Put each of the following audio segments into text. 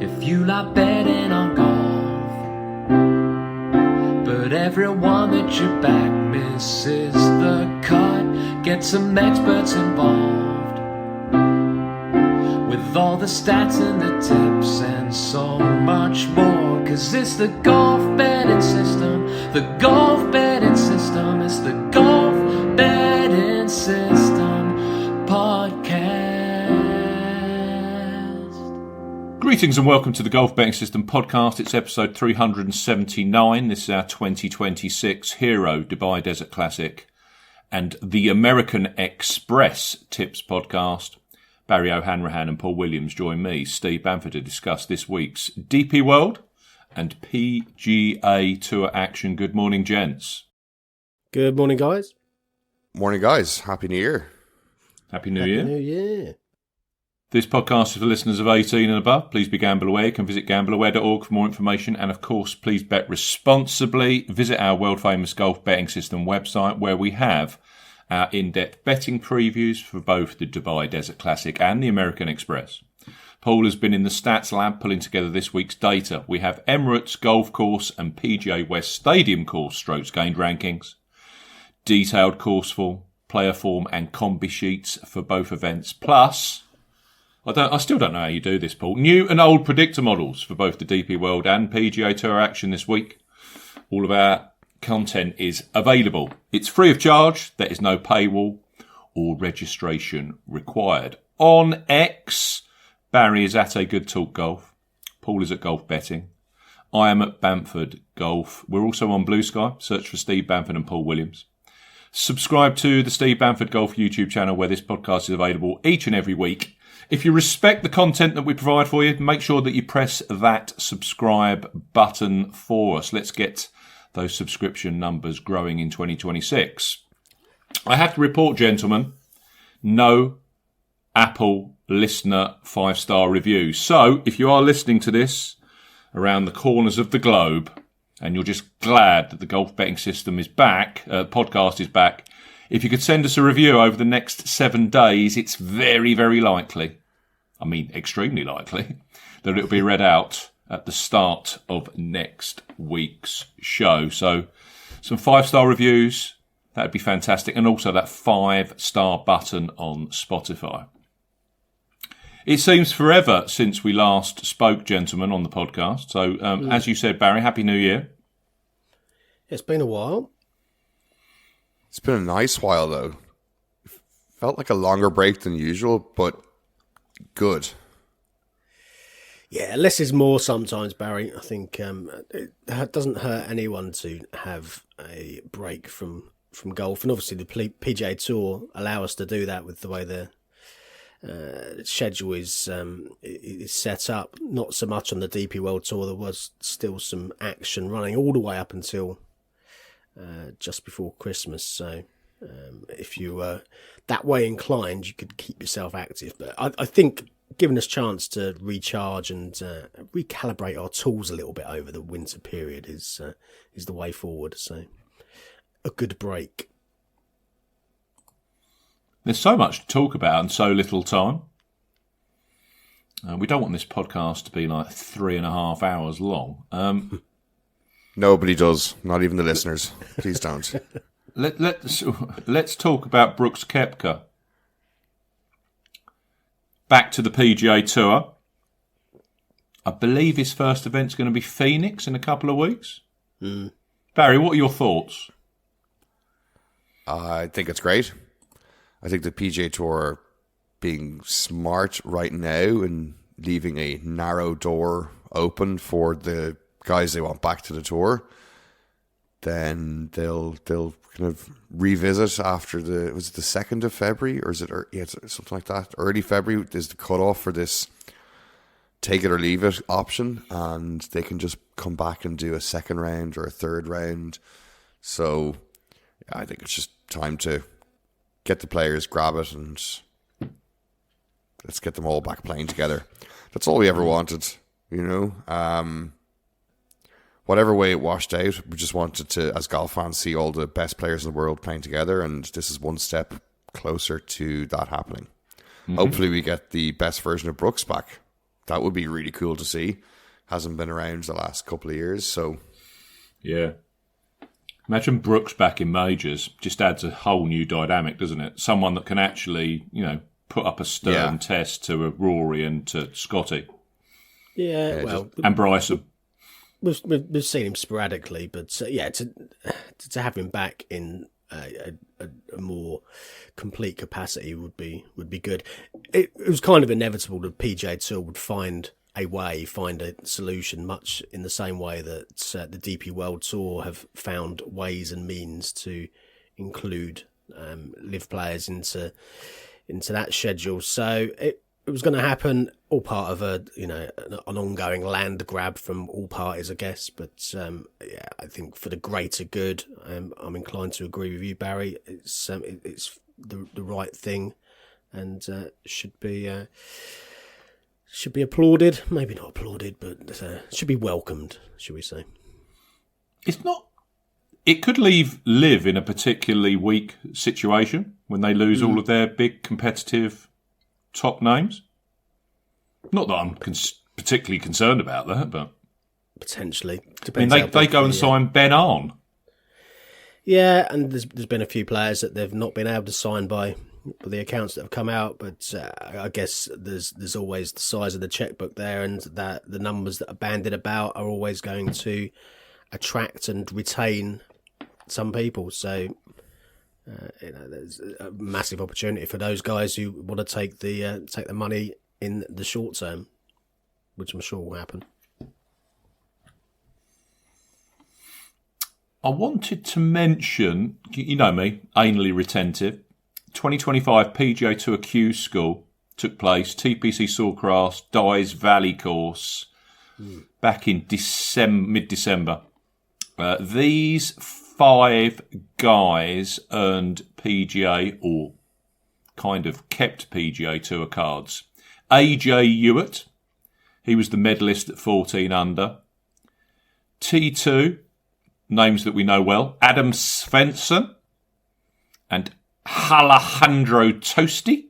if you like betting on golf. But everyone that you back misses the cut. Get some experts involved with all the stats and the tips and so much more. Cause it's the golf betting system, the golf betting system. It's the golf betting system podcast. Greetings and welcome to the Golf Betting System podcast. It's episode 379. This is our 2026 Hero Dubai Desert Classic and the American Express Tips podcast. Barry O'Hanrahan and Paul Williams join me, Steve Bamford, to discuss this week's DP World and PGA Tour action. Good morning, gents. Good morning, guys. Morning, guys. Happy New Year. Happy New Year. New Year. This podcast is for listeners of 18 and above. Please be gamble aware. You can visit gambleaware.org for more information. And of course, please bet responsibly. Visit our world famous golf betting system website where we have our in-depth betting previews for both the Dubai Desert Classic and the American Express. Paul has been in the stats lab pulling together this week's data. We have Emirates Golf Course and PGA West Stadium Course strokes gained rankings, detailed course form, player form and combi sheets for both events. Plus, I still don't know how you do this, Paul. New and old predictor models for both the DP World and PGA Tour action this week. All of our content is available. It's free of charge. There is no paywall or registration required. On X, Barry is at A Good Talk Golf. Paul is at Golf Betting. I am at Bamford Golf. We're also on Bluesky. Search for Steve Bamford and Paul Williams. Subscribe to the Steve Bamford Golf YouTube channel where this podcast is available each and every week. If you respect the content that we provide for you, make sure that you press that subscribe button for us. Let's get those subscription numbers growing in 2026. I have to report, gentlemen, no Apple listener 5-star review. So if you are listening to this around the corners of the globe and you're just glad that the golf betting system is back, podcast is back, if you could send us a review over the next 7 days, it's very, very likely, extremely likely, that it'll be read out at the start of next week's show. So some 5-star reviews, that'd be fantastic. And also that 5-star button on Spotify. It seems forever since we last spoke, gentlemen, on the podcast. So as you said, Barry, Happy New Year. It's been a while. It's been a nice while, though. Felt like a longer break than usual, but good. Yeah, less is more sometimes, Barry. I think it doesn't hurt anyone to have a break from golf. And obviously the PGA Tour allow us to do that with the way the schedule is set up. Not so much on the DP World Tour. There was still some action running all the way up until just before Christmas. So if you were that way inclined, you could keep yourself active. But I think giving us a chance to recharge and recalibrate our tools a little bit over the winter period is the way forward. So a good break. There's so much to talk about and so little time. We don't want this podcast to be like 3.5 hours long. Nobody does, not even the listeners. Please don't. Let's talk about Brooks Koepka. Back to the PGA Tour. I believe his first event's going to be Phoenix in a couple of weeks. Barry, what are your thoughts? I think it's great. I think the PGA Tour are being smart right now and leaving a narrow door open for the guys they want back to the tour. Then they'll kind of revisit after the 2nd of February, or is it something like that? Early February is the cutoff for this take it or leave it option, and they can just come back and do a second round or a third round. So I think it's just time to get the players, grab it, and let's get them all back playing together. That's all we ever wanted, you know. Whatever way it washed out, we just wanted to, as golf fans, see all the best players in the world playing together, and this is one step closer to that happening. Mm-hmm. Hopefully we get the best version of Brooks back. that would be really cool to see. Hasn't been around the last couple of years, so yeah. Imagine Brooks back in majors. Just adds a whole new dynamic, doesn't it? Someone that can actually, put up a stern test to a Rory and to Scotty. Yeah, well, and Bryson. We've seen him sporadically, but to have him back in a more complete capacity would be good. It was kind of inevitable that PGA Tour would find a solution, much in the same way that the DP World Tour have found ways and means to include live players into that schedule. So it was going to happen, all part of an ongoing land grab from all parties, I guess. But I think for the greater good, I'm inclined to agree with you, Barry. It's the right thing, and should be applauded. Maybe not applauded, but should be welcomed, should we say? It's not. It could leave Liv in a particularly weak situation when they lose all of their big competitive top names. Not that I'm particularly concerned about that, but potentially. Depends they go and sign Ben Arn. Yeah, and there's been a few players that they've not been able to sign by the accounts that have come out, but I guess there's always the size of the checkbook there, and that the numbers that are bandied about are always going to attract and retain some people. So there's a massive opportunity for those guys who want to take the money in the short term, which I'm sure will happen. I wanted to mention, you know me, anally retentive. 2025 PGA Tour Q School took place, TPC Sawgrass, Dyes Valley course, back in mid-December. These 5 guys earned PGA, or kind of kept PGA Tour cards. AJ Hewitt, he was the medalist at 14 under. T2, names that we know well, Adam Svensson and Alejandro Tosti.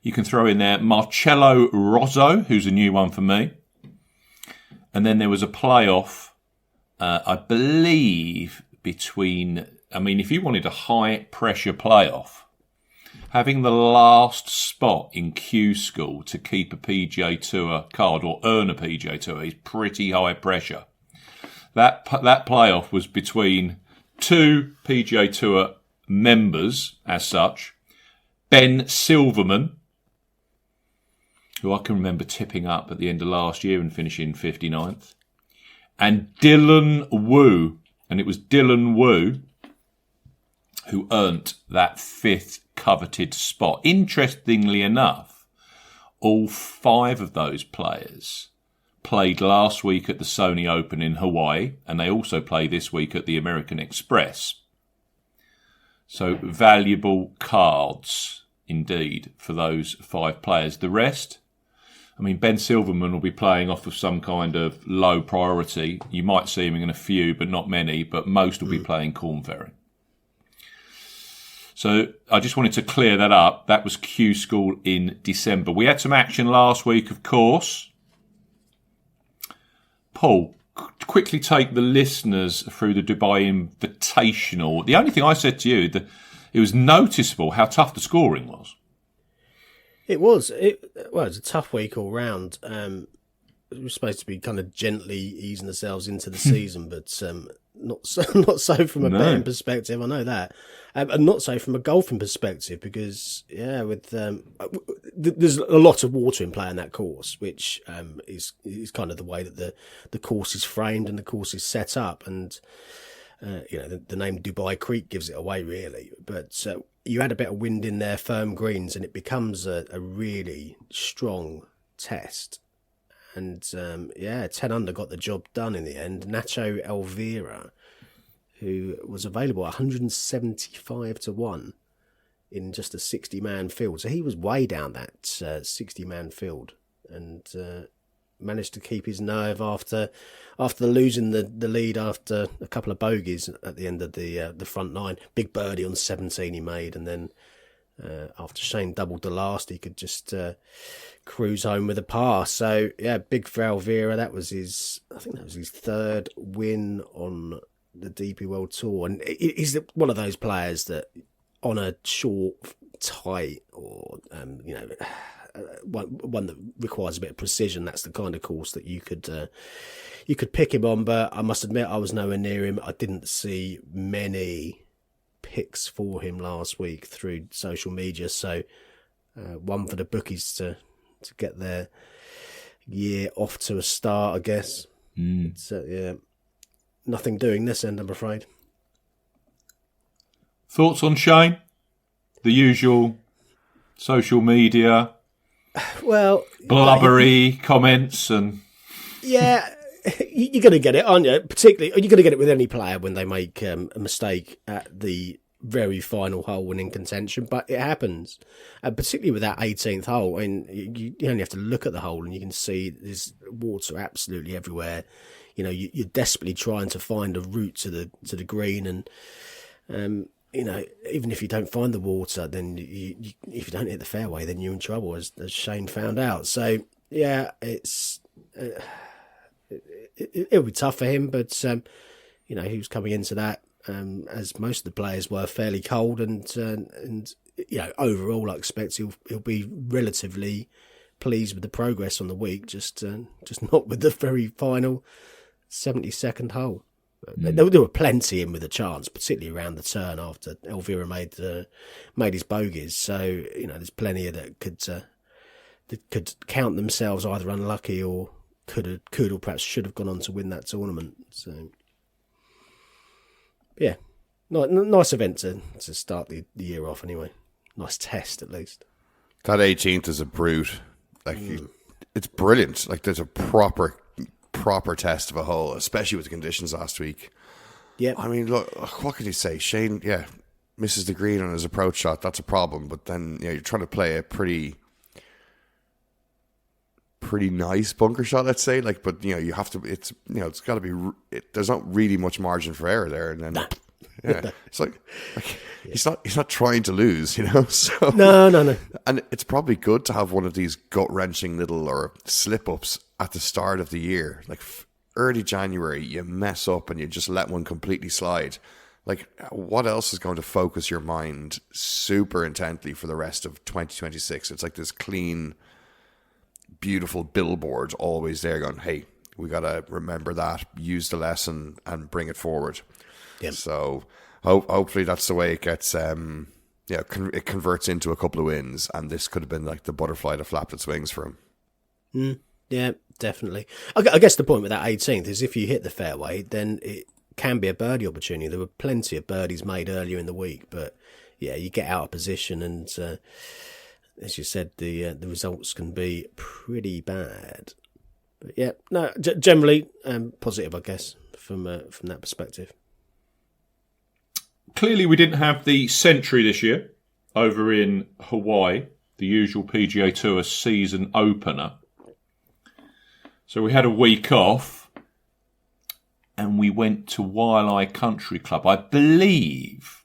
You can throw in there Marcello Rozzo, who's a new one for me. And then there was a playoff, I believe, if you wanted a high-pressure playoff, having the last spot in Q School to keep a PGA Tour card or earn a PGA Tour is pretty high pressure. That playoff was between 2 PGA Tour members, as such, Ben Silverman, who I can remember tipping up at the end of last year and finishing 59th, and Dylan Wu. And it was Dylan Wu who earned that 5th coveted spot. Interestingly enough, all 5 of those players played last week at the Sony Open in Hawaii, and they also play this week at the American Express. So valuable cards indeed for those 5 players. The rest, Ben Silverman will be playing off of some kind of low priority. You might see him in a few, but not many, but most will be playing Corn Ferry. So I just wanted to clear that up. That was Q School in December. We had some action last week, of course. Paul, quickly take the listeners through the Dubai Invitational. The only thing I said to you, that it was noticeable how tough the scoring was. It was. It was a tough week all round. We were supposed to be kind of gently easing ourselves into the season, but not so from a betting perspective. I know that, and not so from a golfing perspective, because there's a lot of water in play in that course, which is kind of the way that the course is framed and the course is set up, and the name Dubai Creek gives it away, really. But you add a bit of wind in there, firm greens, and it becomes a really strong test. And 10 under got the job done in the end. Nacho Elvira, who was available 175 to 1 in just a 60-man field. So he was way down that 60-man field, and managed to keep his nerve after losing the lead after a couple of bogeys at the end of the front 9. Big birdie on 17 he made, and then after Shane doubled the last, he could just cruise home with a par. So yeah, big for Elvira. I think that was his third win on the DP World Tour, and he's one of those players that on a short, tight, or one that requires a bit of precision, that's the kind of course that you could pick him on. But I must admit, I was nowhere near him. I didn't see many picks for him last week through social media, so one for the bookies to get their year off to a start, I guess. So yeah, nothing doing this end, I'm afraid. Thoughts on Shane? The usual social media, well, blubbery comments and... Yeah, you're going to get it, aren't you? Particularly, you're going to get it with any player when they make a mistake at the very final hole when in contention, but it happens. Particularly with that 18th hole, I mean, you only have to look at the hole and you can see there's water absolutely everywhere. You know, you're desperately trying to find a route to the green, and even if you don't find the water, then if you don't hit the fairway, then you're in trouble, as Shane found out. So yeah, it's it'll be tough for him, but he was coming into that as most of the players were, fairly cold, and overall I expect he'll be relatively pleased with the progress on the week, just not with the very final 72nd hole. There were plenty in with a chance, particularly around the turn after Elvira made his bogeys. So there's plenty that could count themselves either unlucky or could or perhaps should have gone on to win that tournament. So yeah, nice event to start the year off anyway. Nice test at least. That 18th is a brute. It's brilliant. Like, there's a proper test of a hole, especially with the conditions last week. Yeah. I mean, look, what can you say? Shane, misses the green on his approach shot. That's a problem. But then, you're trying to play a pretty nice bunker shot, let's say. Like, but you have to. It's it's got to be. There's not really much margin for error there, and then it's like he's not trying to lose, So no. And it's probably good to have one of these gut wrenching little or slip ups at the start of the year, like early January. You mess up and you just let one completely slide. Like, what else is going to focus your mind super intently for the rest of 2026? It's like this clean, beautiful billboard always there going, hey, we got to remember that, use the lesson and bring it forward. Yep. So hopefully that's the way it gets, it converts into a couple of wins, and this could have been like the butterfly that flapped its wings for him. Yeah, definitely. I guess the point with that 18th is if you hit the fairway, then it can be a birdie opportunity. There were plenty of birdies made earlier in the week, but yeah, you get out of position and as you said, the results can be pretty bad. But yeah, no, generally positive, I guess, from that perspective. Clearly, we didn't have the Century this year over in Hawaii, the usual PGA Tour season opener. So we had a week off and we went to Waialae Country Club. I believe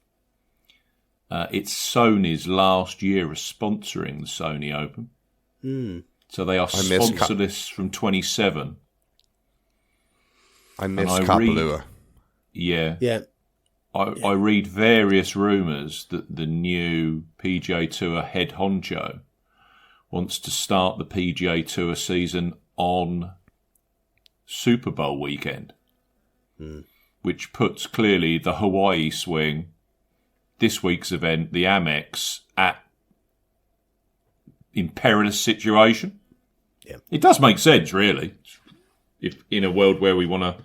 it's Sony's last year of sponsoring the Sony Open. So they are sponsorless from 27. I missed Kapalua. Yeah. I read various rumours that the new PGA Tour head honcho wants to start the PGA Tour season on Super Bowl weekend, which puts clearly the Hawaii swing, this week's event, the Amex, in perilous situation. Yeah. It does make sense, really, if in a world where we want to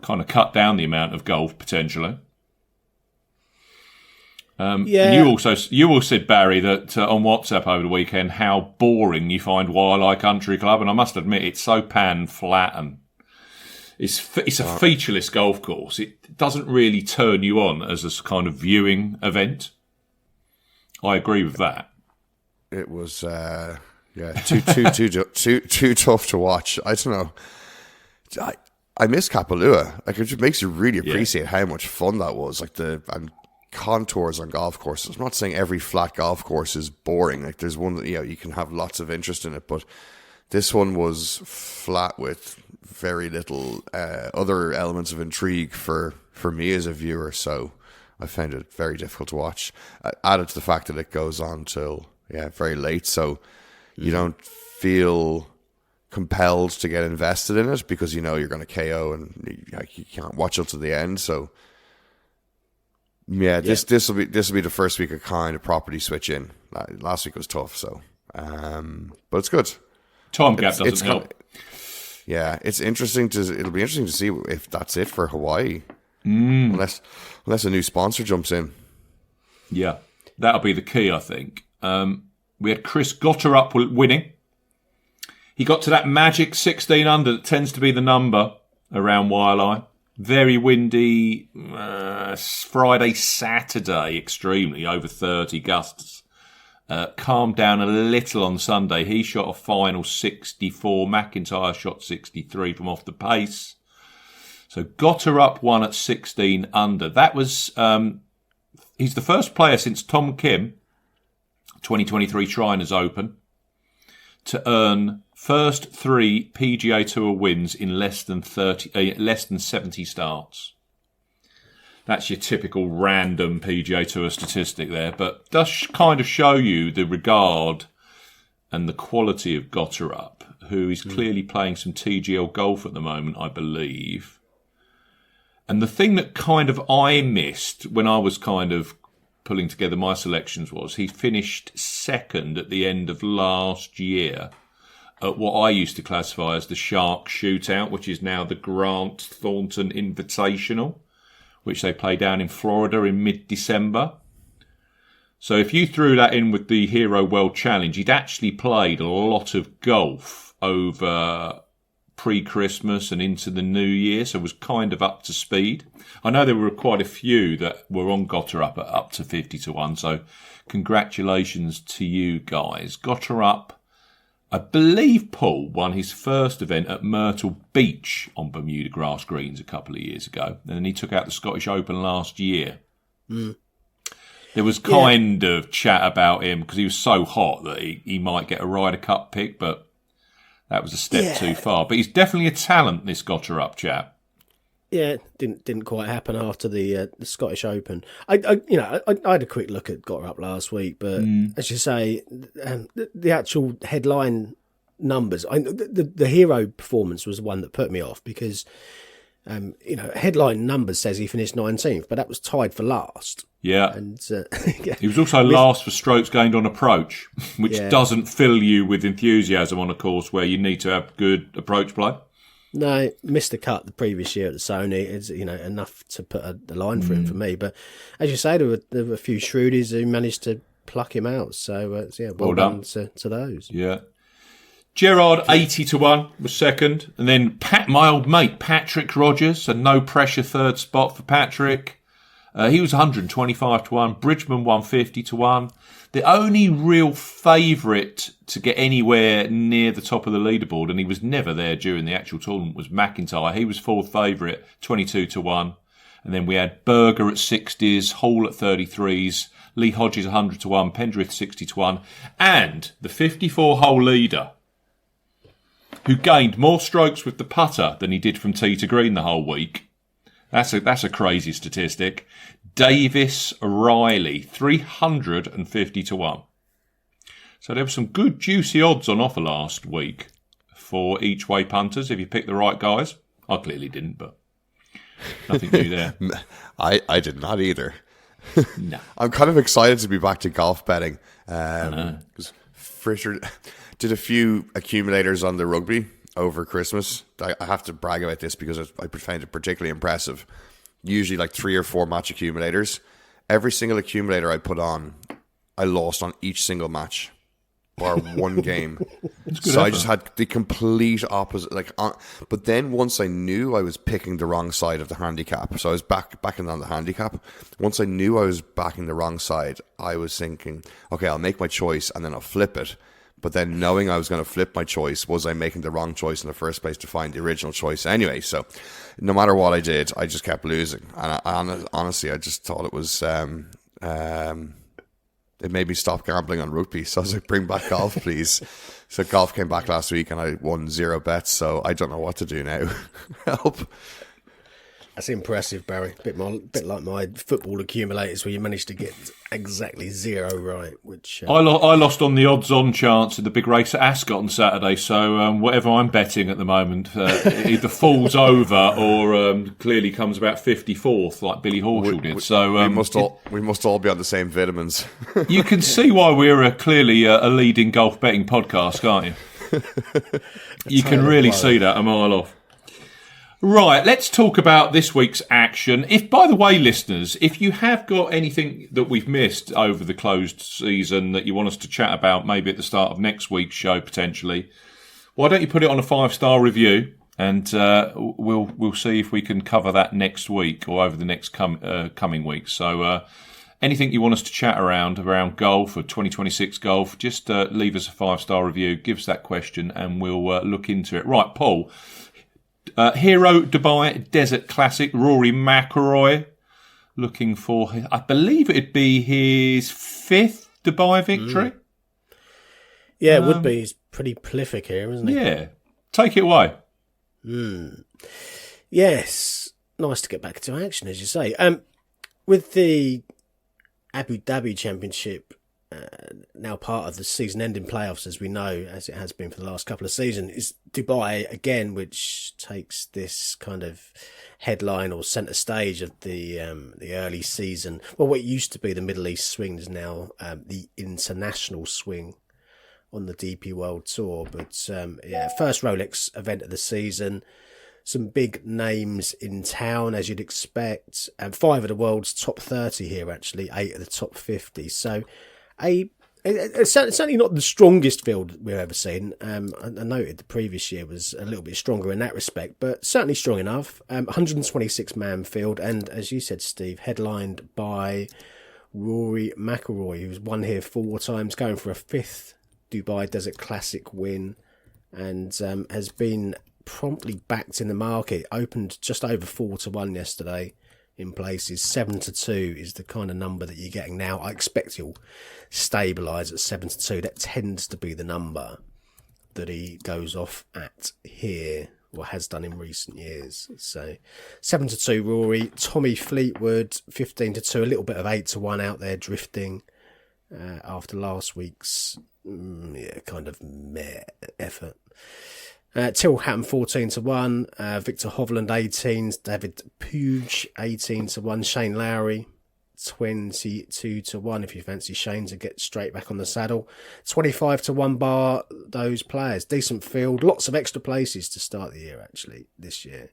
kind of cut down the amount of golf potentially. And you also said, Barry, that on WhatsApp over the weekend how boring you find Waialae Country Club, and I must admit it's so pan flat and it's a featureless golf course. It doesn't really turn you on as a kind of viewing event. I agree with that. It was too tough to watch. I don't know. I miss Kapalua. Like, it just makes you really appreciate how much fun that was. Like contours on golf courses. I'm not saying every flat golf course is boring. Like there's one that you can have lots of interest in it, but this one was flat with very little other elements of intrigue for me as a viewer. So I found it very difficult to watch. Added to the fact that it goes on till very late, so you don't feel compelled to get invested in it because you're going to KO and you can't watch it to the end. So this will be the first week of kind of property switch in. Last week was tough, so but it's good. Time gap doesn't help. Yeah, it'll be interesting to see if that's it for Hawaii, unless a new sponsor jumps in. Yeah, that'll be the key, I think. We had Chris Gotterup winning. He got to that magic 16 under that tends to be the number around Waialae. Very windy Friday, Saturday, extremely, over 30 gusts. Calmed down a little on Sunday. He shot a final 64. McIntyre shot 63 from off the pace. So Gotterup won at 16 under. That was, he's the first player since Tom Kim, 2023 Shriners Open, to earn first 3 PGA Tour wins in less than 70 starts. That's your typical random PGA Tour statistic there, but does kind of show you the regard and the quality of Gotterup, who is clearly playing some TGL golf at the moment, I believe. And the thing that kind of I missed when I was kind of pulling together my selections was he finished second at the end of last year at what I used to classify as the Shark Shootout, which is now the Grant Thornton Invitational, which they play down in Florida in mid-December. So if you threw that in with the Hero World Challenge, he'd actually played a lot of golf over pre-Christmas and into the new year, so was kind of up to speed. I know there were quite a few that were on Gotterup at up to 50-1, so congratulations to you guys. Gotterup, I believe Paul won his first event at Myrtle Beach on Bermuda grass greens a couple of years ago. And then he took out the Scottish Open last year. There was kind of chat about him because he was so hot that he might get a Ryder Cup pick, but that was a step too far. But he's definitely a talent, this Gotterup chap. Yeah, didn't quite happen after the Scottish Open. I had a quick look at Gotterup last week, but as you say, the actual headline numbers, the hero performance was the one that put me off because headline numbers says he finished 19th, but that was tied for last. Yeah, and he was also last for strokes gained on approach, which doesn't fill you with enthusiasm on a course where you need to have good approach play. No, missed the cut the previous year at the Sony. It's enough to put a line for him for me. But as you say, there were a few shrewdies who managed to pluck him out. So well done to those. Yeah, Gerard 80-1 was second, and then my old mate Patrick Rogers, a no pressure third spot for Patrick. He was 125-1. Bridgman 150-1. The only real favourite to get anywhere near the top of the leaderboard, and he was never there during the actual tournament, was McIntyre. He was fourth favourite, 22-1. And then we had Berger at 60s, Hall at 33s, Lee Hodges 100-1, Pendrith 60-1, and the 54-hole leader, who gained more strokes with the putter than he did from tee to green the whole week. That's a crazy statistic. Davis Riley, 350-1. So there were some good juicy odds on offer last week for each way punters if you pick the right guys. I clearly didn't, but nothing new there. I did not either. No. I'm kind of excited to be back to golf betting. Because Fisher did a few accumulators on the rugby over Christmas. I have to brag about this because I found it particularly impressive. Usually like 3 or 4 match accumulators. Every single accumulator I put on, I lost on each single match, bar one game. So I just had the complete opposite. But then once I knew I was picking the wrong side of the handicap, so I was backing on the handicap. Once I knew I was backing the wrong side, I was thinking, okay, I'll make my choice and then I'll flip it. But then knowing I was going to flip my choice, was I making the wrong choice in the first place to find the original choice anyway? So no matter what I did, I just kept losing. And honestly, I just thought it was... it made me stop gambling on rugby. So I was like, bring back golf, please. So golf came back last week and I won 0 bets. So I don't know what to do now. Help. That's impressive, Barry. Bit like my football accumulators where you managed to get exactly 0 right. Which I lost on the odds-on chance in the big race at Ascot on Saturday. So whatever I'm betting at the moment either falls over or clearly comes about 54th, like Billy Horschel did. So we must all be on the same vitamins. You can see why we're clearly a leading golf betting podcast, can't you? You can really see that a mile off. Right, let's talk about this week's action. By the way, listeners, if you have got anything that we've missed over the closed season that you want us to chat about, maybe at the start of next week's show potentially, why don't you put it on a 5-star review, and we'll see if we can cover that next week or over the next coming weeks. So anything you want us to chat around golf or 2026 golf, just leave us a 5-star review, give us that question, and we'll look into it. Right, Paul. Hero Dubai Desert Classic, Rory McIlroy looking for, I believe it'd be his 5th Dubai victory. Yeah, it would be. He's pretty prolific here, isn't he? Yeah. Take it away. Yes. Nice to get back to action, as you say. With the Abu Dhabi Championship now part of the season-ending playoffs, as we know, as it has been for the last couple of seasons, is Dubai again, which takes this kind of headline or centre stage of the early season. Well, what used to be the Middle East swing is now the international swing on the DP World Tour. But first Rolex event of the season. Some big names in town, as you'd expect. 5 of the world's top 30 here, actually. 8 of the top 50. So it's certainly not the strongest field we've ever seen. I noted the previous year was a little bit stronger in that respect, but certainly strong enough. 126-man field, and as you said, Steve, headlined by Rory McIlroy, who's won here 4 times, going for a 5th Dubai Desert Classic win, and has been promptly backed in the market. Opened just over 4-1 yesterday. In places 7-2 is the kind of number that you're getting now. I expect he'll stabilise at 7-2. That tends to be the number that he goes off at here, or has done in recent years. So 7-2 Rory. Tommy Fleetwood 15-2. A little bit of 8-1 out there drifting after last week's kind of meh effort. Till Hatton 14-1, Victor Hovland 18s, David Puig 18-1, Shane Lowry 22-1 if you fancy Shane to get straight back on the saddle, 25-1 bar those players. Decent field, lots of extra places to start the year actually this year.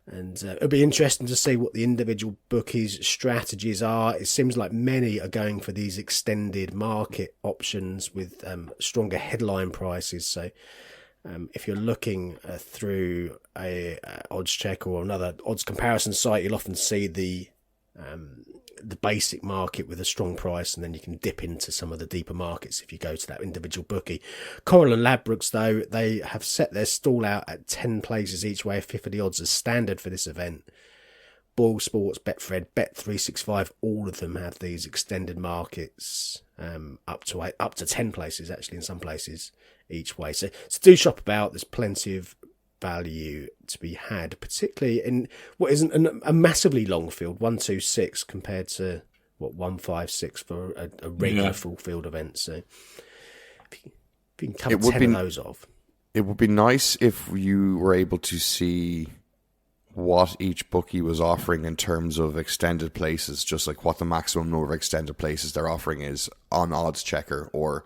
And it'll be interesting to see what the individual bookies' strategies are. It seems like many are going for these extended market options with stronger headline prices. So if you're looking through a odds check or another odds comparison site, you'll often see the basic market with a strong price, and then you can dip into some of the deeper markets if you go to that individual bookie. Coral and Ladbrokes, though, they have set their stall out at 10 places each way, a fifth of the odds as standard for this event. Ball Sports, Betfred, Bet365, all of them have these extended markets up to 10 places, actually, in some places each way. So do shop about. There's plenty of value to be had, particularly in what isn't a massively long field, 126 compared to 156 for a regular full field event. So if you can cover 10 of those off. It would be nice if you were able to see what each bookie was offering in terms of extended places, just like what the maximum number of extended places they're offering is on Odds Checker or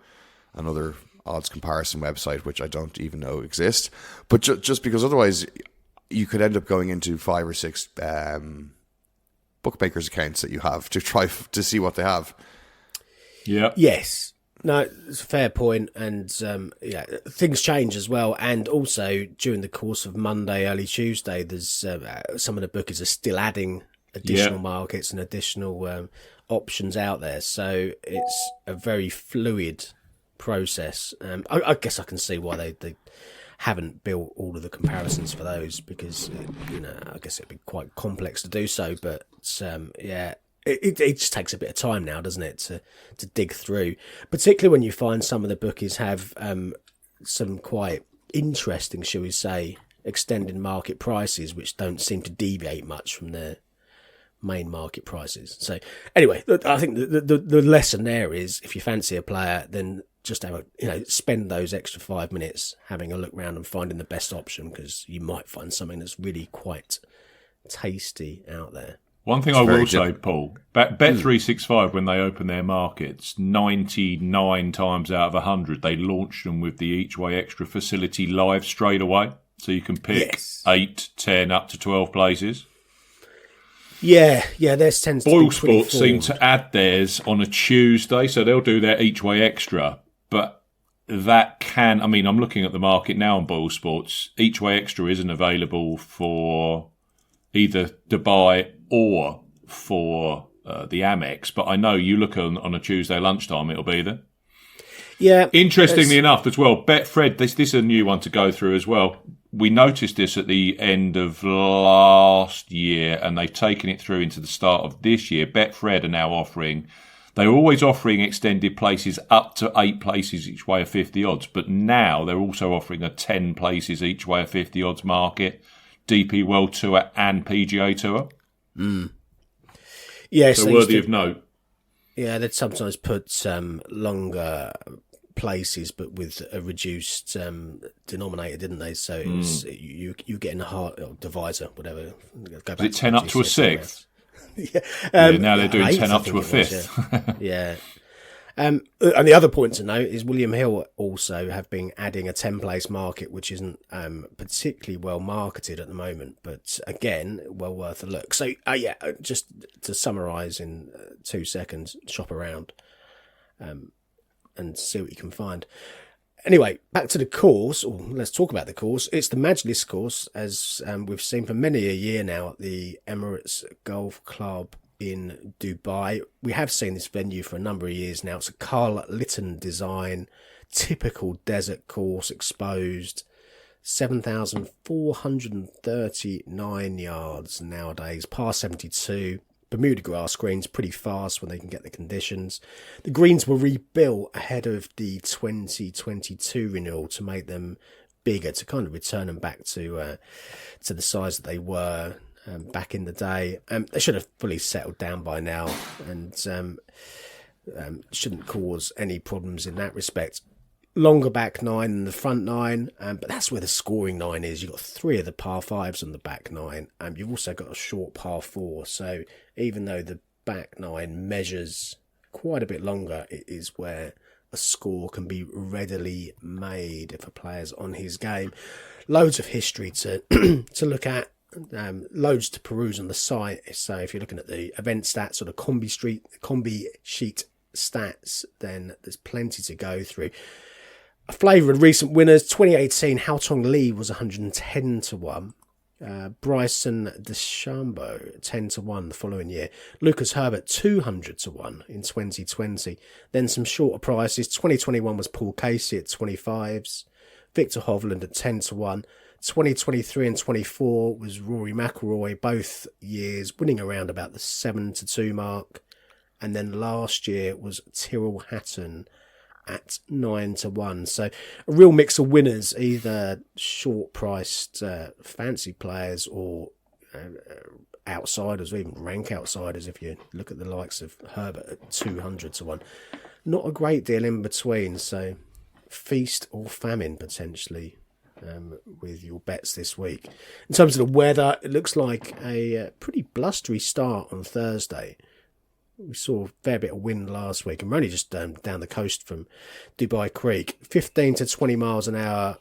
another odds comparison website, which I don't even know exist. But just because otherwise you could end up going into 5 or 6 bookmakers accounts that you have to try to see what they have. Yeah. Yes. No, it's a fair point, and things change as well. And also during the course of Monday, early Tuesday, there's some of the bookies are still adding additional markets and additional options out there. So it's a very fluid process. I guess I can see why they haven't built all of the comparisons for those, because I guess it'd be quite complex to do so. But it just takes a bit of time now, doesn't it, to dig through, particularly when you find some of the bookies have some quite interesting, shall we say, extended market prices, which don't seem to deviate much from their main market prices. So anyway, I think the lesson there is, if you fancy a player, then just have spend those extra 5 minutes having a look around and finding the best option, because you might find something that's really quite tasty out there. One thing I will say, Paul, Bet365, when they open their markets, 99 times out of 100, they launch them with the each way extra facility live straight away. So you can pick 8, 10, up to 12 places. Yeah, theirs tends Boyle to be pretty Sports seem to add theirs on a Tuesday, so they'll do their each way extra. But that can, I'm looking at the market now on Boyle Sports. Each way extra isn't available for either Dubai or for the Amex, but I know you look on a Tuesday lunchtime, it'll be there. Yeah. Interestingly enough, as well, Betfred, this is a new one to go through as well. We noticed this at the end of last year, and they've taken it through into the start of this year. Betfred are now offering, they were always offering extended places up to 8 places each way of 50 odds, but now they're also offering a 10 places each way of 50 odds market, DP World Tour and PGA Tour. Yes, so worthy of note. Yeah, they'd sometimes put longer places, but with a reduced denominator, didn't they? So it was, you getting a hard divisor, whatever. Go back is it 10 up to a sixth? Now they're doing 10 up to a fifth. Yeah. And the other point to note is William Hill also have been adding a 10-place market, which isn't particularly well marketed at the moment, but again, well worth a look. So, just to summarise in 2 seconds, shop around and see what you can find. Anyway, back to the course, or let's talk about the course. It's the Majlis course, as we've seen for many a year now at the Emirates Golf Club in Dubai. We have seen this venue for a number of years now. It's a Carl Lytton design, typical desert course, exposed, 7,439 yards nowadays, par 72. Bermuda grass greens, pretty fast when they can get the conditions. The greens were rebuilt ahead of the 2022 renewal to make them bigger, to kind of return them back to the size that they were back in the day. They should have fully settled down by now, and shouldn't cause any problems in that respect. Longer back nine than the front nine, but that's where the scoring nine is. You've got 3 of the par 5s on the back nine, and you've also got a short par 4. So even though the back nine measures quite a bit longer, it is where a score can be readily made if a player's on his game. Loads of history to to look at. Loads to peruse on the site. So if you're looking at the event stats or the combi sheet stats, then there's plenty to go through. A flavour of recent winners: 2018, Hao Tong Lee was 110 to 1. Bryson DeChambeau 10 to 1 the following year. Lucas Herbert 200 to 1 in 2020. Then some shorter prices. 2021 was Paul Casey at 25s. Victor Hovland at 10 to 1. 2023 and 24 was Rory McIlroy, both years winning around about the 7 to 2 mark. And then last year was Tyrrell Hatton at 9 to 1. So a real mix of winners, either short-priced fancy players or outsiders, or even rank outsiders if you look at the likes of Herbert at 200 to 1. Not a great deal in between, so feast or famine potentially with your bets this week. In terms of the weather, it looks like a pretty blustery start on Thursday. We saw a fair bit of wind last week, and we're only just down the coast from Dubai Creek. 15 to 20 miles an hour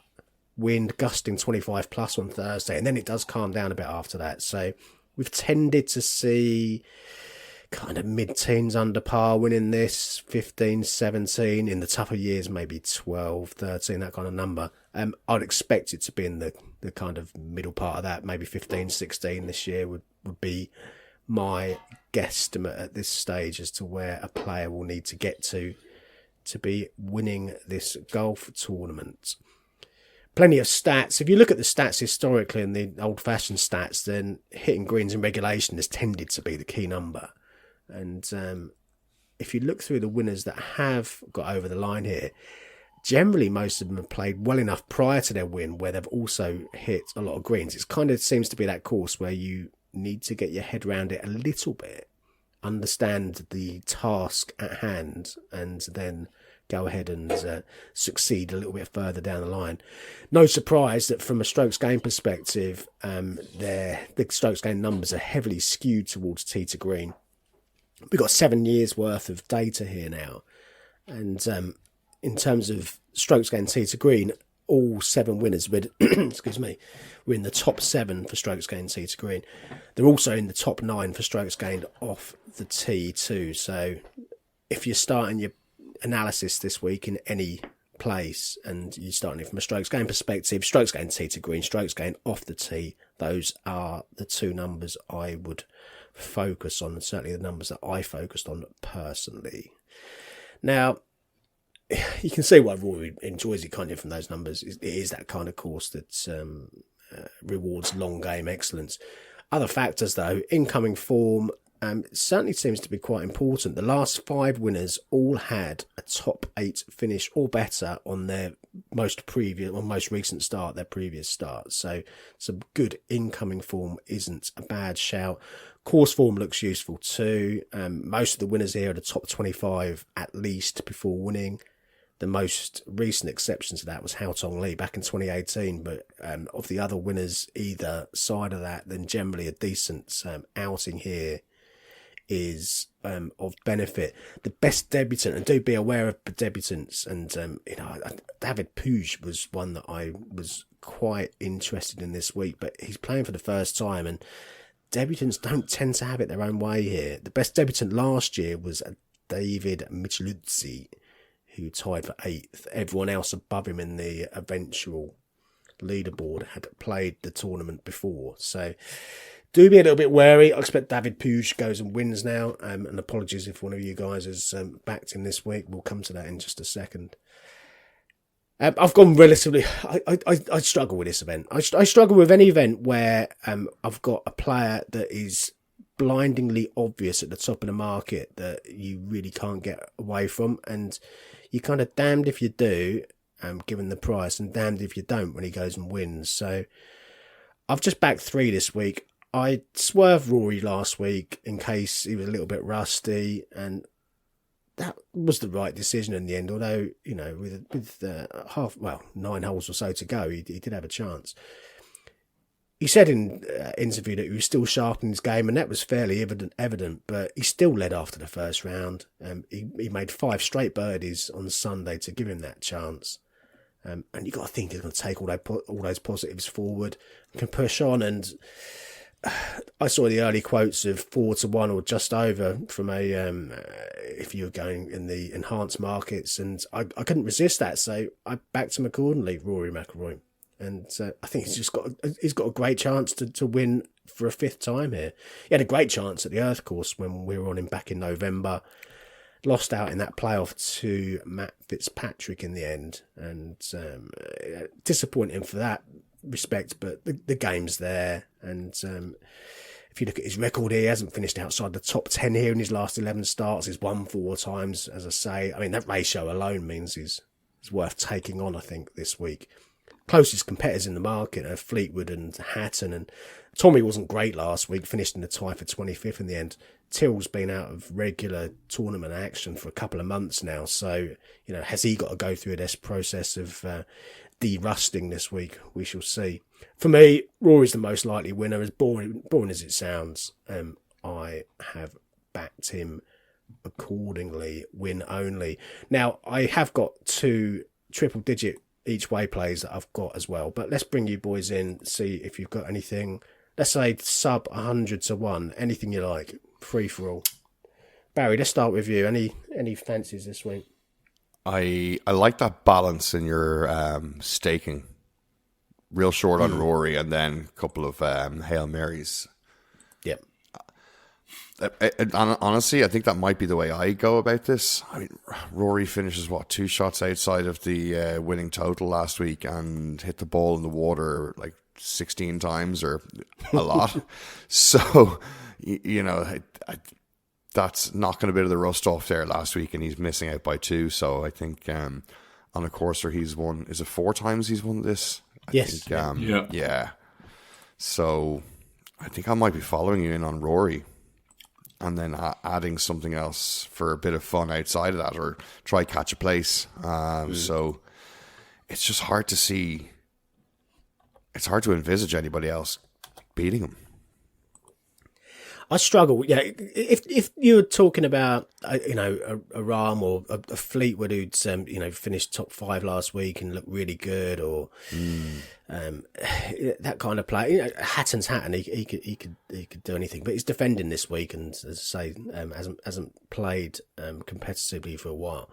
wind, gusting 25 plus on Thursday, and then it does calm down a bit after that. So we've tended to see kind of mid-teens under par winning this, 15, 17. In the tougher years, maybe 12, 13, that kind of number. I'd expect it to be in the kind of middle part of that, maybe 15, 16 this year would be my guesstimate at this stage as to where a player will need to get to to be winning this golf tournament. Plenty of stats. If you look at the stats historically and the old-fashioned stats, then hitting greens in regulation has tended to be the key number. And if you look through the winners that have got over the line here, generally most of them have played well enough prior to their win where they've also hit a lot of greens. It kind of seems to be that course where you need to get your head around it a little bit, understand the task at hand, and then go ahead and succeed a little bit further down the line. No surprise that from a strokes gain perspective, the strokes gain numbers are heavily skewed towards tee to green. We've got 7 years worth of data here now. And in terms of strokes gained tee to green, all 7 winners were in the top 7 for strokes gained tee to green. They're also in the top 9 for strokes gained off the tee too. So if you're starting your analysis this week in any place and you're starting it from a strokes gained perspective, strokes gained tee to green, strokes gained off the tee, those are the 2 numbers I would focus on, and certainly the numbers that I focused on personally. Now, you can see why Rory enjoys it, can't you, from those numbers. It is that kind of course that rewards long game excellence. Other factors, though, incoming form certainly seems to be quite important. The last 5 winners all had a top 8 finish or better on their most recent start, their previous start. So some good incoming form isn't a bad shout. Course form looks useful too. Most of the winners here are the top 25 at least before winning. The most recent exception to that was Hao Tong Lee back in 2018, but of the other winners either side of that, then generally a decent outing here is of benefit. The best debutant, and do be aware of the debutants, and David Puig was one that I was quite interested in this week, but he's playing for the first time, and debutants don't tend to have it their own way here. The best debutant last year was David Micheluzzi, who tied for 8th. Everyone else above him in the eventual leaderboard had played the tournament before. So do be a little bit wary. I expect David Puig goes and wins now. And apologies if one of you guys has backed him this week. We'll come to that in just a second. I've gone relatively... I struggle with this event. I struggle with any event where I've got a player that is blindingly obvious at the top of the market that you really can't get away from, and you're kind of damned if you do, given the price, and damned if you don't when he goes and wins. So I've just backed 3 this week. I swerved Rory last week in case he was a little bit rusty, and that was the right decision in the end, although, with 9 holes or so to go, he did have a chance. He said in interview that he was still sharpening his game, and that was fairly evident, but he still led after the first round. He made 5 straight birdies on Sunday to give him that chance. And you got to think he's going to take all those positives forward and can push on. And I saw the early quotes of 4-1 or just over from if you were going in the enhanced markets, and I couldn't resist that, so I backed him accordingly, Rory McIlroy. And I think he's got a great chance to win for a 5th time here. He had a great chance at the Earth course when we were on him back in November. Lost out in that playoff to Matt Fitzpatrick in the end, and disappointing for that respect. But the game's there, and if you look at his record here, he hasn't finished outside the top 10 here in his last 11 starts. He's won 4 times, as I say. I mean, that ratio alone means he's worth taking on, I think, this week. Closest competitors in the market are Fleetwood and Hatton, and Tommy wasn't great last week, finished in the tie for 25th in the end. Tyrrell's been out of regular tournament action for a couple of months now, so has he got to go through this process of de-rusting this week? We shall see. For me, Rory's the most likely winner, as boring as it sounds. I have backed him accordingly, win only. Now, I have got 2 triple-digit each way plays that I've got as well, but let's bring you boys in, see if you've got anything. Let's say sub 100-1, anything you like, free for all. Barry, let's start with you. Any fancies this week? I like that balance in your staking. Real short on Rory, and then a couple of Hail Marys. Yep. Honestly, I think that might be the way I go about this. I mean, Rory finishes, 2 shots outside of the winning total last week and hit the ball in the water like 16 times or a lot. So, that's knocking a bit of the rust off there last week, and he's missing out by 2. So I think on a course where he's won, is it 4 times he's won this? Yes. Yeah. So I think I might be following you in on Rory, and then adding something else for a bit of fun outside of that, or try catch a place. So it's just hard to see. It's hard to envisage anybody else beating him. I struggle. Yeah, if you're talking about a Rahm or a Fleetwood who'd finished top 5 last week and looked really good, or that kind of play. Hatton's Hatton. He could do anything, but he's defending this week, and as I say, hasn't played competitively for a while.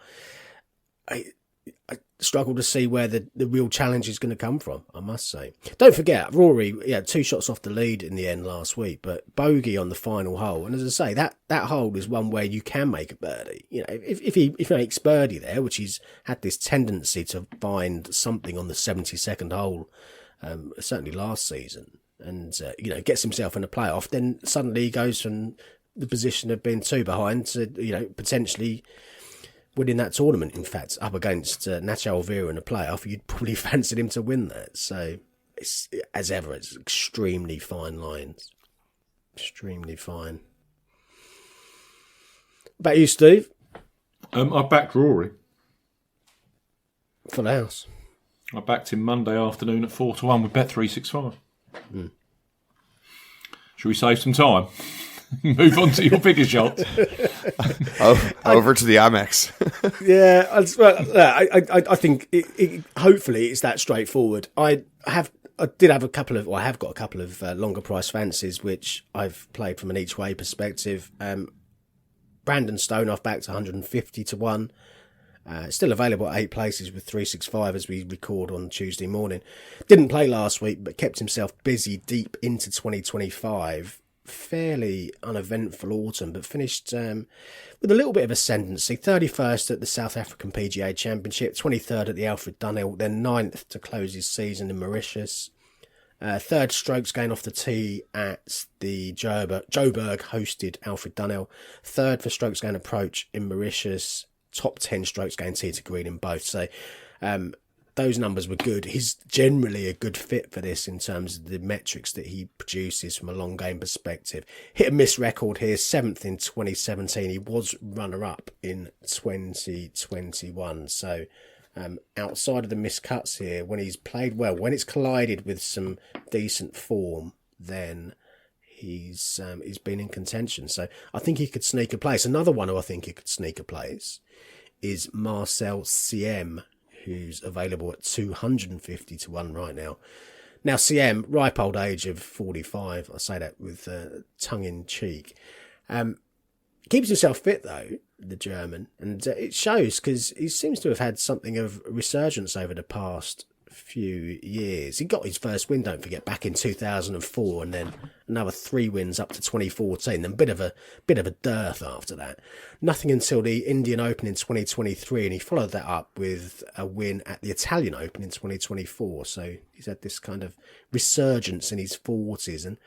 I struggle to see where the real challenge is going to come from, I must say. Don't forget, Rory, 2 shots off the lead in the end last week, but bogey on the final hole. And as I say, that hole is one where you can make a birdie. If he makes birdie there, which he's had this tendency to find something on the 72nd hole, certainly last season, and gets himself in a playoff, then suddenly he goes from the position of being 2 behind to potentially winning that tournament. In fact, up against Nacho Elvira in a playoff, you'd probably fancied him to win that. So, it's extremely fine lines. Extremely fine. About you, Steve? I backed Rory. Full house. I backed him Monday afternoon at 4-1 with Bet365. Should we save some time? Move on to your bigger shots. Over to the Amex. Yeah, I think hopefully it's that straightforward. I have got a couple of longer price fancies which I've played from an each way perspective. Brandon Stone I've backed 150 to 1. Still available at 8 places with 365 as we record on Tuesday morning. Didn't play last week, but kept himself busy deep into 2025. Fairly uneventful autumn, but finished with a little bit of ascendancy. 31st at the South African PGA Championship, 23rd at the Alfred Dunhill, then 9th to close his season in Mauritius. 3rd strokes gain off the tee at the Joburg hosted Alfred Dunhill. 3rd for strokes gain approach in Mauritius. Top 10 strokes gain tee to green in both. So those numbers were good. He's generally a good fit for this in terms of the metrics that he produces from a long game perspective. Hit and miss record here, 7th in 2017. He was runner-up in 2021. So outside of the miscuts here, when he's played well, when it's collided with some decent form, then he's been in contention. So I think he could sneak a place. Another one who I think he could sneak a place is Marcel Ciem, who's available at 250 to 1 right now. Now, Ciem, ripe old age of 45, I say that with tongue in cheek. Keeps himself fit, though, the German, and it shows because he seems to have had something of a resurgence over the past few years. He got his first win, don't forget, back in 2004, and then another 3 wins up to 2014. Then a bit of a dearth after that. Nothing until the Indian Open in 2023, and he followed that up with a win at the Italian Open in 2024. So he's had this kind of resurgence in his 40s, and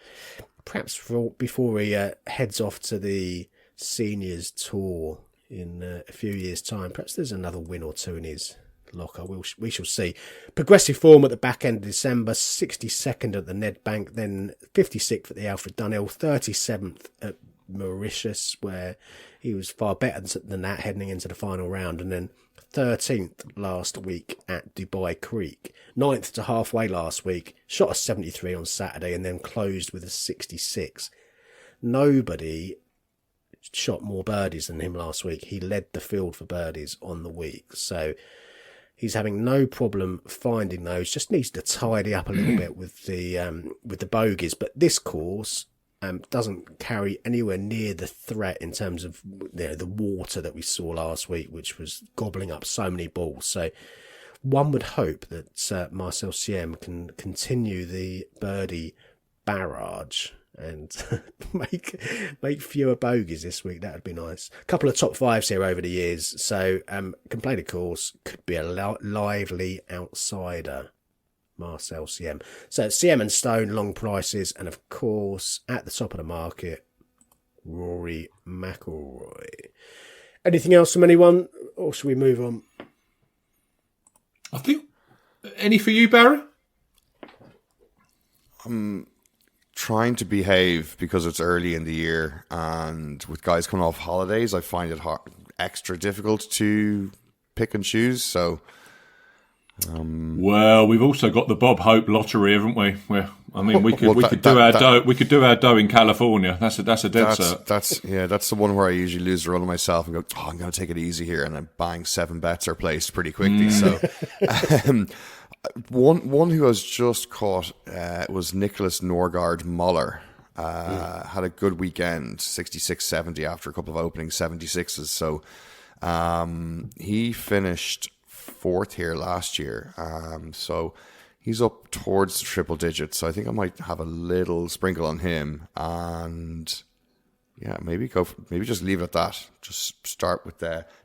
perhaps before he heads off to the Seniors Tour in a few years' time, perhaps there's another win or 2 in his locker. We shall see. Progressive form at the back end of December, 62nd at the Nedbank, then 56th at the Alfred Dunhill, 37th at Mauritius, where he was far better than that heading into the final round, and then 13th last week at Dubai Creek, 9th to halfway last week, shot a 73 on Saturday, and then closed with a 66. Nobody shot more birdies than him last week. He led the field for birdies on the week, so he's having no problem finding those. Just needs to tidy up a little bit with the bogeys. But this course doesn't carry anywhere near the threat in terms of the water that we saw last week, which was gobbling up so many balls. So one would hope that Marcel Ciem can continue the birdie barrage and make fewer bogeys this week. That would be nice. A couple of top fives here over the years. So can play the course, could be a lively outsider. Marcel CM. So CM and Stone, long prices, and of course at the top of the market, Rory McIlroy. Anything else from anyone, or should we move on? I think any for you, Barry? I'm trying to behave because it's early in the year, and with guys coming off holidays, I find it extra difficult to pick and choose. So, well, we've also got the Bob Hope lottery, haven't we? Where we could do our dough in California. That's a dead cert. That's the one where I usually lose the run of myself and go, oh, I'm going to take it easy here, and then bang, 7 bets are placed pretty quickly. So, one who has just caught was Nicholas Norgard Muller. Had a good weekend, 66-70 after a couple of opening 76s. So he finished 4th here last year. So he's up towards the triple digits. So I think I might have a little sprinkle on him. And yeah, maybe just leave it at that. Just start with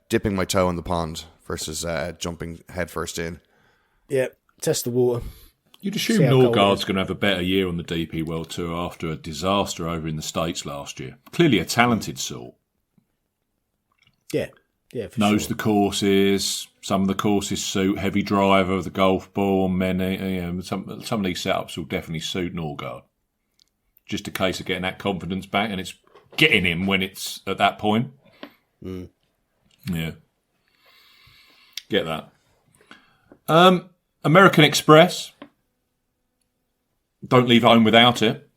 dipping my toe in the pond versus jumping headfirst in. Yeah. Test the water. You'd assume Norgard's going to have a better year on the DP World Tour after a disaster over in the States last year. Clearly a talented sort. Yeah, for knows sure. the courses. Some of the courses suit heavy driver of the golf ball. Many, some of these setups will definitely suit Norgard. Just a case of getting that confidence back, and it's getting him when it's at that point. Yeah, get that. American Express. Don't leave home without it.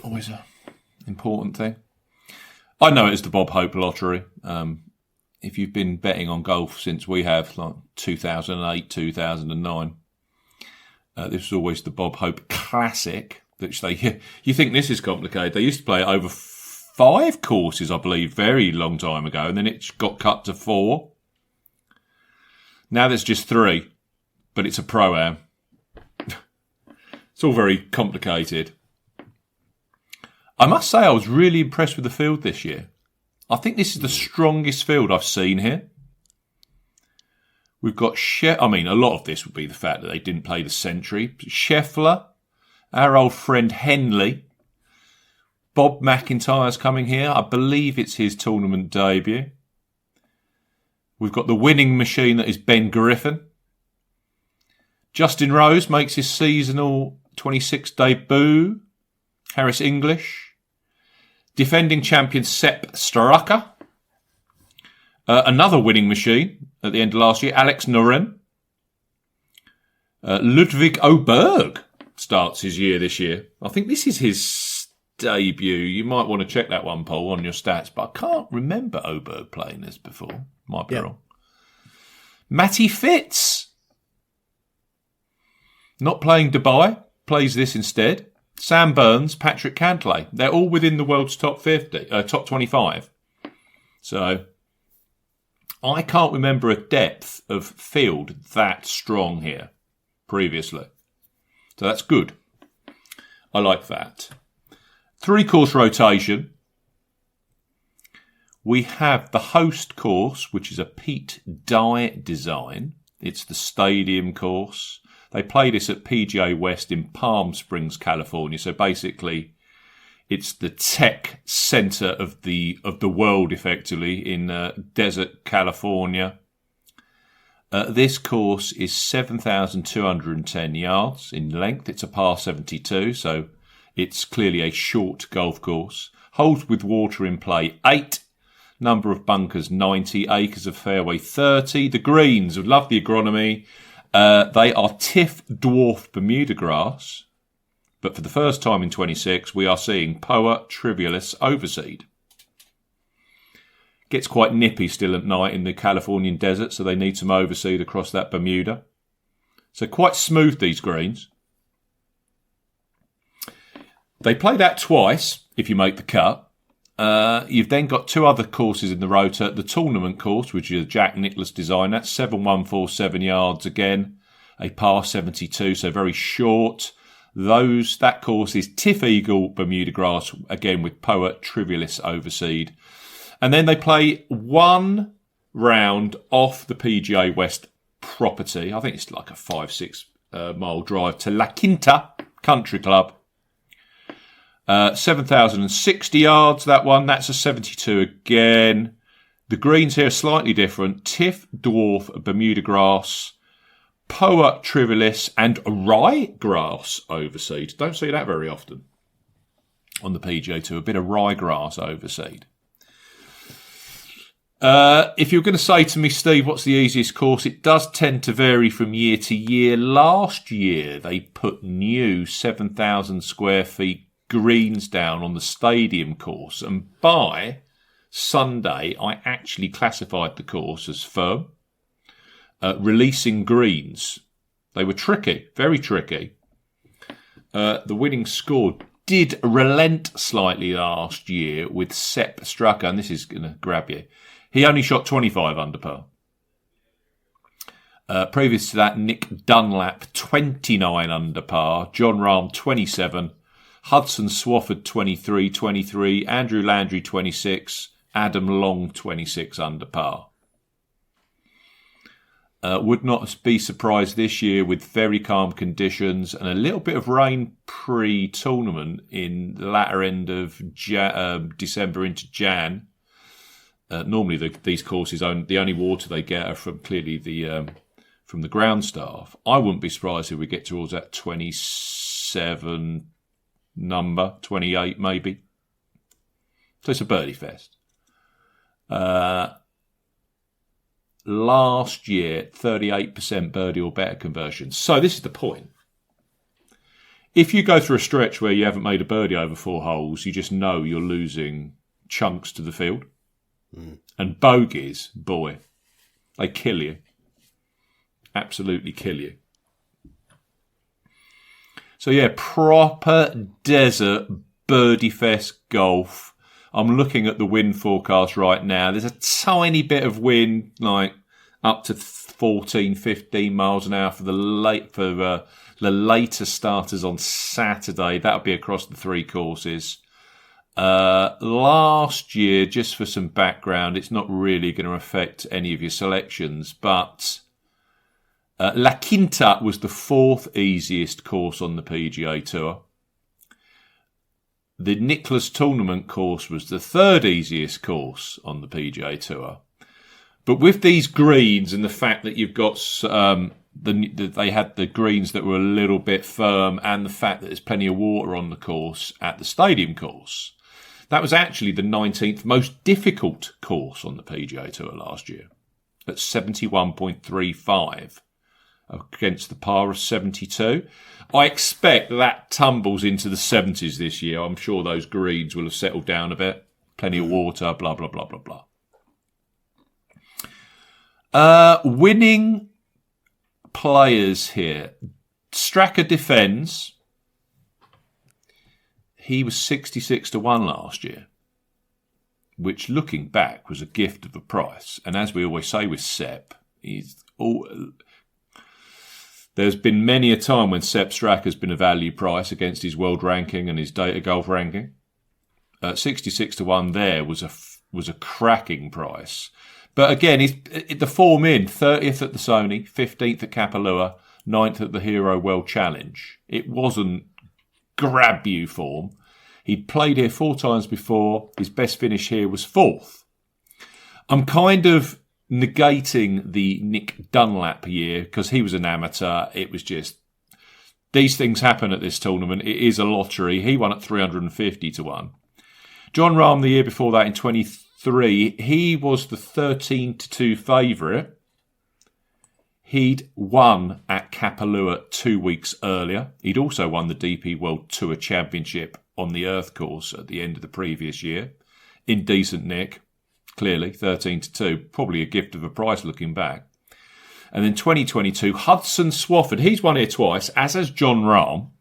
Always an important thing. I know it is the Bob Hope lottery. If you've been betting on golf since we have, like 2008, 2009, this was always the Bob Hope Classic. Which you think this is complicated. They used to play it over 5 courses, I believe, very long time ago, and then it got cut to 4. Now there's just 3. But it's a pro-am. It's all very complicated. I must say I was really impressed with the field this year. I think this is the strongest field I've seen here. We've got a lot of this would be the fact that they didn't play the Century. Scheffler, our old friend Henley, Bob McIntyre's coming here. I believe it's his tournament debut. We've got the winning machine that is Ben Griffin. Justin Rose makes his seasonal 26 debut. Harris English. Defending champion Sepp Straka. Another winning machine at the end of last year, Alex Noren. Ludwig Oberg starts his year this year. I think this is his debut. You might want to check that one, Paul, on your stats, but I can't remember Oberg playing this before. Might be wrong. Matty Fitz. Not playing Dubai, plays this instead. Sam Burns, Patrick Cantlay. They're all within the world's top 25. So I can't remember a depth of field that strong here previously. So that's good. I like that. 3-course rotation. We have the host course, which is a Pete Dye design. It's the stadium course. They play this at PGA West in Palm Springs, California. So basically, it's the tech center of the world, effectively, in desert California. This course is 7,210 yards in length. It's a par 72, so it's clearly a short golf course. Holes with water in play, 8. Number of bunkers, 90. Acres of fairway, 30. The greens, we love the agronomy. They are Tiff Dwarf Bermuda grass, but for the first time in 26, we are seeing Poa trivialis overseed. Gets quite nippy still at night in the Californian desert, so they need some overseed across that Bermuda. So quite smooth, these greens. They play that twice if you make the cut. You've then got 2 other courses in the rota. The tournament course, which is a Jack Nicklaus design, that's 7,147 yards again, a par 72, so very short. That course is Tiff Eagle, Bermuda Grass, again with Poet Trivialis overseed. And then they play one round off the PGA West property. I think it's like a 5-6 mile drive to La Quinta Country Club. 7,060 yards, that one. That's a 72 again. The greens here are slightly different. Tiff, Dwarf, Bermuda Grass, Poa Trivialis and Ryegrass overseed. Don't see that very often on the PGA Tour. A bit of ryegrass overseed. If you're going to say to me, Steve, what's the easiest course? It does tend to vary from year to year. Last year, they put new 7,000 square feet greens down on the stadium course. And by Sunday, I actually classified the course as firm, releasing greens. They were tricky, very tricky. The winning score did relent slightly last year with Sepp Straka, and this is going to grab you. He only shot 25 under par. Previous to that, Nick Dunlap, 29 under par. John Rahm, 27. Hudson Swafford, 23. Andrew Landry, 26. Adam Long, 26 under par. Would not be surprised this year with very calm conditions and a little bit of rain pre-tournament in the latter end of December into Jan. Normally, these courses, the only water they get are from clearly from the ground staff. I wouldn't be surprised if we get towards that 27 number, 28 maybe. So it's a birdie fest. Last year, 38% birdie or better conversion. So this is the point. If you go through a stretch where you haven't made a birdie over 4 holes, you just know you're losing chunks to the field. And bogeys, boy, they kill you. Absolutely kill you. So yeah, proper desert birdie fest golf. I'm looking at the wind forecast right now. There's a tiny bit of wind, like up to 14, 15 miles an hour for the later starters on Saturday. That'll be across the 3 courses. Last year, just for some background, it's not really going to affect any of your selections, but La Quinta was the 4th easiest course on the PGA Tour. The Nicholas Tournament course was the 3rd easiest course on the PGA Tour. But with these greens and the fact that you've got they had the greens that were a little bit firm and the fact that there's plenty of water on the course at the stadium course, that was actually the 19th most difficult course on the PGA Tour last year at 71.35 against the par of 72. I expect that tumbles into the 70s this year. I'm sure those greens will have settled down a bit. Plenty of water, blah, blah, blah, blah, blah. Winning players here. Straka defends. He was 66-1 last year, which looking back was a gift of a price. And as we always say with Sepp, there's been many a time when Sepp Straka has been a value price against his world ranking and his data golf ranking. 66-1 there was a cracking price. But again, the form in 30th at the Sony, 15th at Kapalua, 9th at the Hero World Challenge. It wasn't grab you form. He'd played here 4 times before. His best finish here was 4th. I'm kind of negating the Nick Dunlap year because he was an amateur. It was just, these things happen at this tournament. It is a lottery. He won at 350-1. John Rahm the year before that in 23, he was the 13-2 favourite. He'd won at Kapalua 2 weeks earlier. He'd also won the DP World Tour Championship on the Earth course at the end of the previous year. In decent nick, clearly, 13-2. Probably a gift of a price looking back. And then 2022, Hudson Swafford. He's won here twice, as has John Rahm.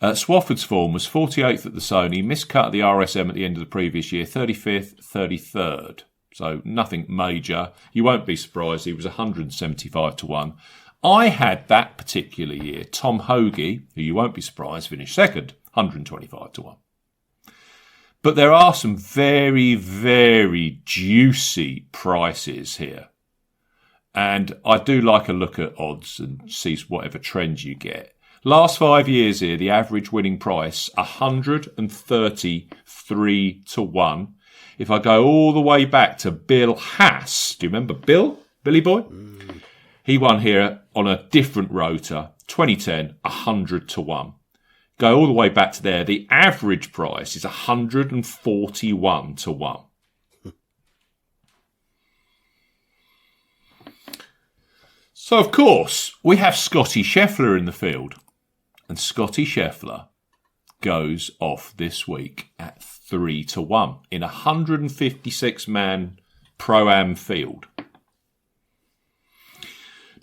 Swafford's form was 48th at the Sony, miscut at the RSM at the end of the previous year, 35th, 33rd. So nothing major. You won't be surprised. He was 175-1. I had that particular year Tom Hoagie, who you won't be surprised, finished second, 125 to 1. But there are some very, very juicy prices here. And I do like a look at odds and see whatever trends you get. Last 5 years here, the average winning price, 133 to 1. If I go all the way back to Bill Haas, do you remember Bill? Billy Boy? He won here on a different rotor, 2010, 100 to 1. Go all the way back to there. The average price is 141 to 1. So, of course, we have Scotty Scheffler in the field. And Scotty Scheffler goes off this week at 3 to 1 in a 156-man Pro-Am field.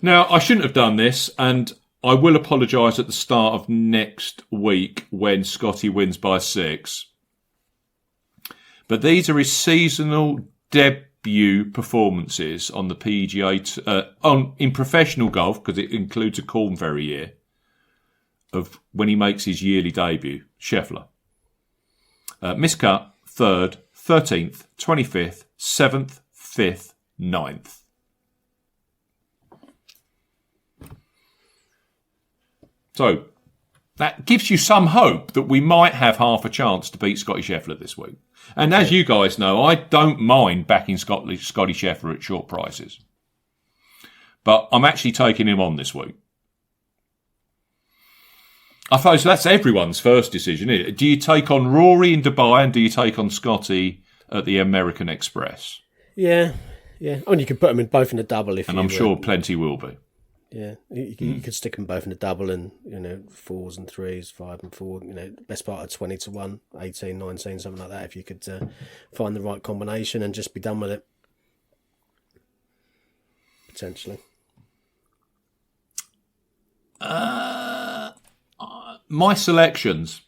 Now, I shouldn't have done this, and I will apologise at the start of next week when Scotty wins by 6. But these are his seasonal debut performances on the PGA in professional golf, because it includes a Corn Ferry year, of when he makes his yearly debut, Scheffler. Miscut, 3rd, 13th, 25th, 7th, 5th, 9th. So that gives you some hope that we might have half a chance to beat Scotty Scheffler this week. And as you guys know, I don't mind backing Scotty Scheffler at short prices. But I'm actually taking him on this week. I suppose that's everyone's first decision, isn't it? Do you take on Rory in Dubai and do you take on Scotty at the American Express? Yeah. And you could put them in both in a double if. And I'm sure plenty will be. Yeah, you could stick them both in a double and, 4s and 3s, 5 and 4, best part of 20 to 1, 18, 19, something like that, if you could find the right combination and just be done with it. Potentially. My selections.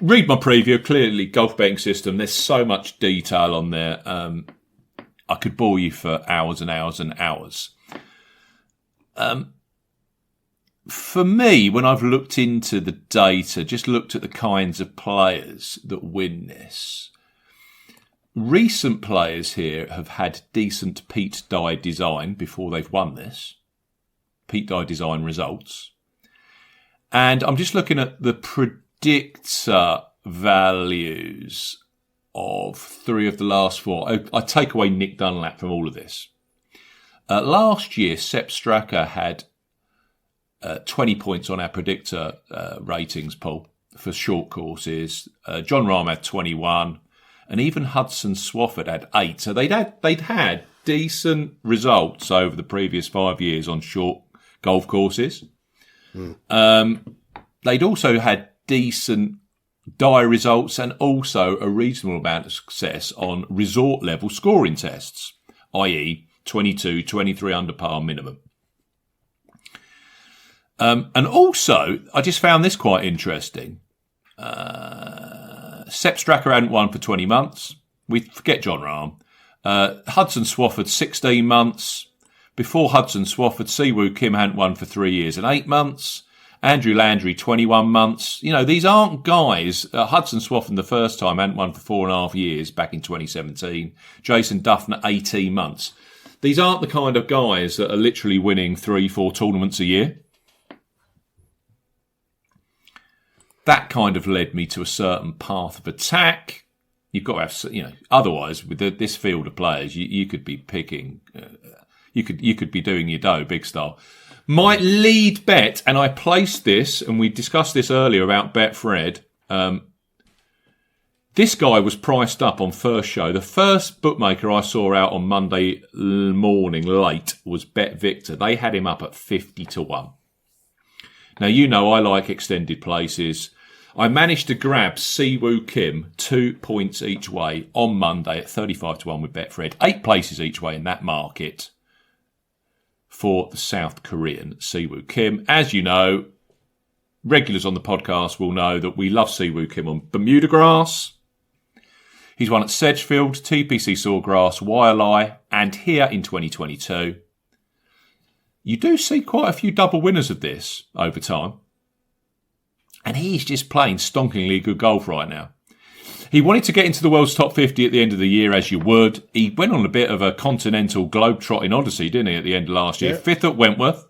Read my preview, clearly golf betting system. There's so much detail on there. I could bore you for hours and hours and hours. For me, when I've looked into the data, just looked at the kinds of players that win this, recent players here have had decent Pete Dye design before they've won this. Pete Dye design results. And I'm just looking at the predictor values of 3 of the last 4. I take away Nick Dunlap from all of this. Last year, Sepp Straka had 20 points on our predictor ratings poll for short courses. John Rahm had 21, and even Hudson Swafford had 8. So they'd had decent results over the previous 5 years on short golf courses. They'd also had decent Dye results and also a reasonable amount of success on resort level scoring tests, i.e. 22, 23 under par minimum. And also, I just found this quite interesting. Sepp Straka hadn't won for 20 months. We forget John Rahm. Hudson Swafford, 16 months. Before Hudson Swafford, Siwoo Kim hadn't won for 3 years and 8 months. Andrew Landry, 21 months. These aren't guys. Hudson Swafford the first time hadn't won for 4.5 years back in 2017. Jason Duffner, 18 months. These aren't the kind of guys that are literally winning 3-4 tournaments a year. That kind of led me to a certain path of attack. You've got to have, otherwise with this field of players, you could be picking, you could be doing your dough big style. My lead bet, and I placed this, and we discussed this earlier about Betfred. This guy was priced up on first show. The first bookmaker I saw out on Monday morning late was Bet Victor. They had him up at 50 to 1. Now, I like extended places. I managed to grab Siwoo Kim 2 points each way on Monday at 35 to 1 with Betfred. 8 places each way in that market for the South Korean Siwoo Kim. As you know, regulars on the podcast will know that we love Siwoo Kim on Bermuda grass. He's won at Sedgefield, TPC Sawgrass, Wailea, and here in 2022. you do see quite a few double winners of this over time. And he's just playing stonkingly good golf right now. He wanted to get into the world's top 50 at the end of the year, as you would. He went on a bit of a continental globe-trotting odyssey, didn't he, at the end of last year? Yeah. 5th at Wentworth.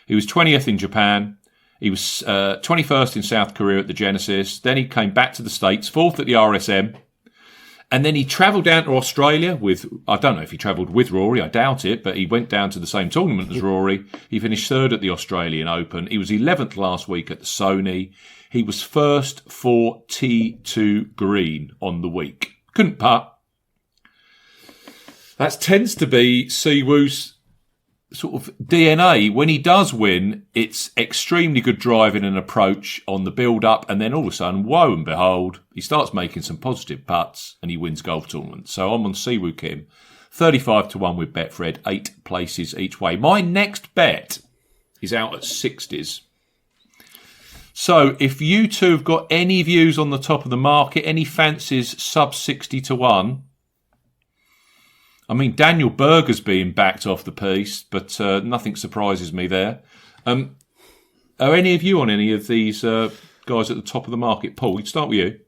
He was 20th in Japan. He was 21st in South Korea at the Genesis. Then he came back to the States, 4th at the RSM. And then he travelled down to Australia with, I don't know if he travelled with Rory, I doubt it, but he went down to the same tournament as Rory. He finished 3rd at the Australian Open. He was 11th last week at the Sony. He was first for T2 green on the week. Couldn't putt. That tends to be Siwoo's sort of DNA. When he does win, it's extremely good driving and approach on the build-up, and then all of a sudden, woe and behold, he starts making some positive putts and he wins golf tournaments. So I'm on Siwoo Kim, 35-1 with Betfred, 8 places each way. My next bet is out at 60s. So if you two have got any views on the top of the market, any fancies sub 60-1, I mean, Daniel Berger's being backed off the piece, but nothing surprises me there. Are any of you on any of these guys at the top of the market? Paul, we'd start with you.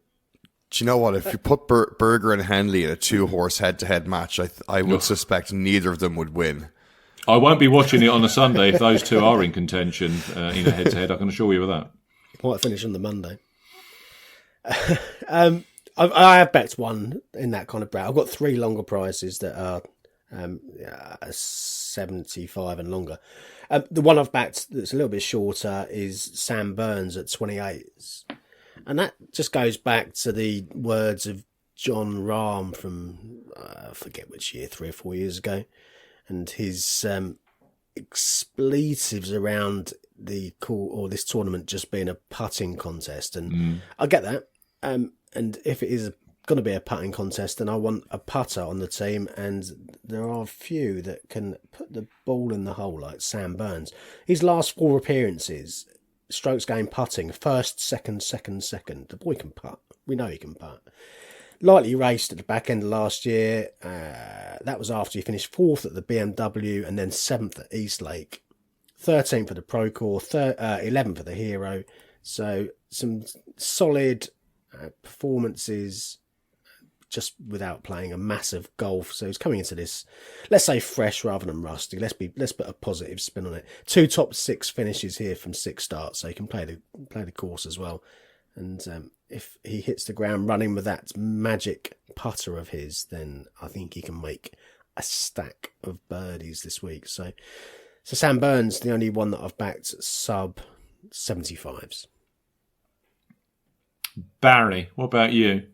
Do you know what? If you put Berger and Henley in a 2-horse head-to-head match, I would suspect neither of them would win. I won't be watching it on a Sunday if those two are in contention in a head-to-head. I can assure you of that. Might finish on the Monday. I have bet one in that kind of bracket. I've got 3 longer prices that are 75 and longer. The one I've backed that's a little bit shorter is Sam Burns at 28. And that just goes back to the words of John Rahm from, I forget which year, 3 or 4 years ago. And his expletives around the call or this tournament just being a putting contest. And I get that. And if it is going to be a putting contest, then I want a putter on the team, and there are a few that can put the ball in the hole, like Sam Burns. His last 4 appearances, strokes gained putting, first, second. The boy can putt. We know he can putt. Lightly raced at the back end of last year. That was after he finished 4th at the BMW and then 7th at Eastlake. 13th for the Pro Course, 11th for the Hero. So some solid performances just without playing a massive golf. So he's coming into this, let's say, fresh rather than rusty. Let's put a positive spin on it. 2 top 6 finishes here from 6 starts, so he can play the course as well. And if he hits the ground running with that magic putter of his, then I think he can make a stack of birdies this week. So Sam Burns, the only one that I've backed sub 75s. Barry, what about you?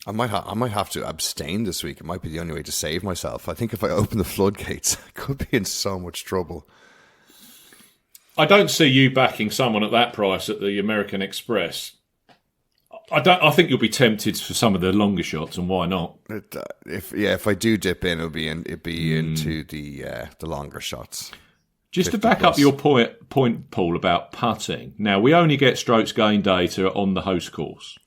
I might have to abstain this week. It might be the only way to save myself. I think if I open the floodgates, I could be in so much trouble. I don't see you backing someone at that price at the American Express. I think you'll be tempted for some of the longer shots, and why not? If I do dip in, it'd be into the longer shots. Just to back up your point, Paul, about putting. Now, we only get strokes gained data on the host course.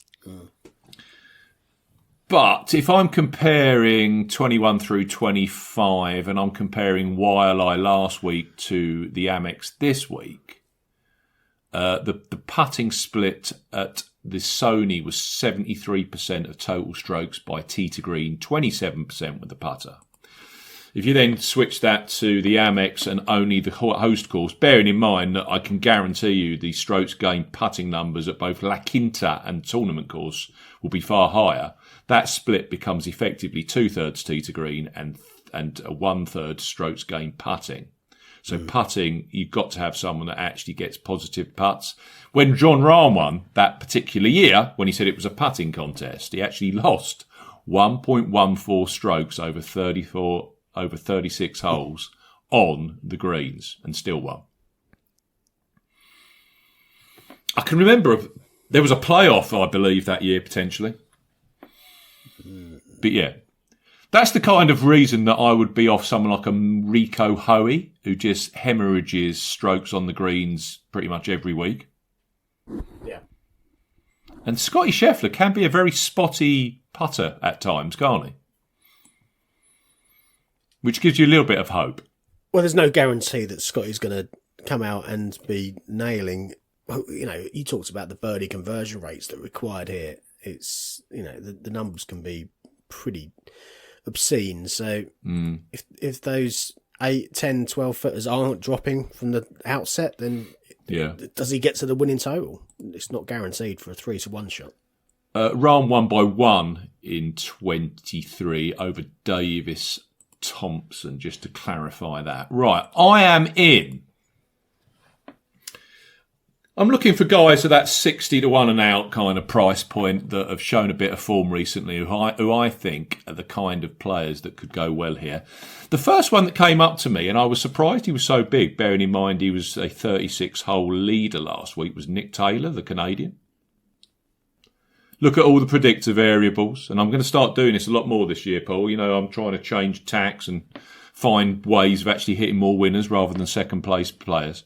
But if I'm comparing 21 through 25 and I'm comparing YLI last week to the Amex this week, the putting split at the Sony was 73% of total strokes by tee to green, 27% with the putter. If you then switch that to the Amex and only the host course, bearing in mind that I can guarantee you the strokes gained putting numbers at both La Quinta and tournament course will be far higher, that split becomes effectively 2/3 tee to green and 1/3 strokes gained putting. So putting, you've got to have someone that actually gets positive putts. When John Rahm won that particular year, when he said it was a putting contest, he actually lost 1.14 strokes over 36 holes on the greens and still won. I can remember there was a playoff, I believe, that year potentially. But yeah, that's the kind of reason that I would be off someone like a Rico Hoey, who just hemorrhages strokes on the greens pretty much every week. Yeah. And Scotty Scheffler can be a very spotty putter at times, can't he? which gives you a little bit of hope. Well, there's no guarantee that Scotty's going to come out and be nailing. You know, you talked about the birdie conversion rates that are required here. It's, you know, the numbers can be pretty obscene. So if those 8, 10, 12 footers aren't dropping from the outset, then does he get to the winning total? It's not guaranteed for a 3-1 shot. Rahm won by 1 in 23 over Davis Thompson, just to clarify that. Right, I am in. I'm looking for guys at that 60 to 1 and out kind of price point that have shown a bit of form recently, who I think are the kind of players that could go well here. The first one that came up to me, and I was surprised he was so big, bearing in mind he was a 36-hole leader last week, was Nick Taylor, the Canadian. Look at all the predictor variables, and I'm going to start doing this a lot more this year, Paul. You know, I'm trying to change tacks and find ways of actually hitting more winners rather than second-place players.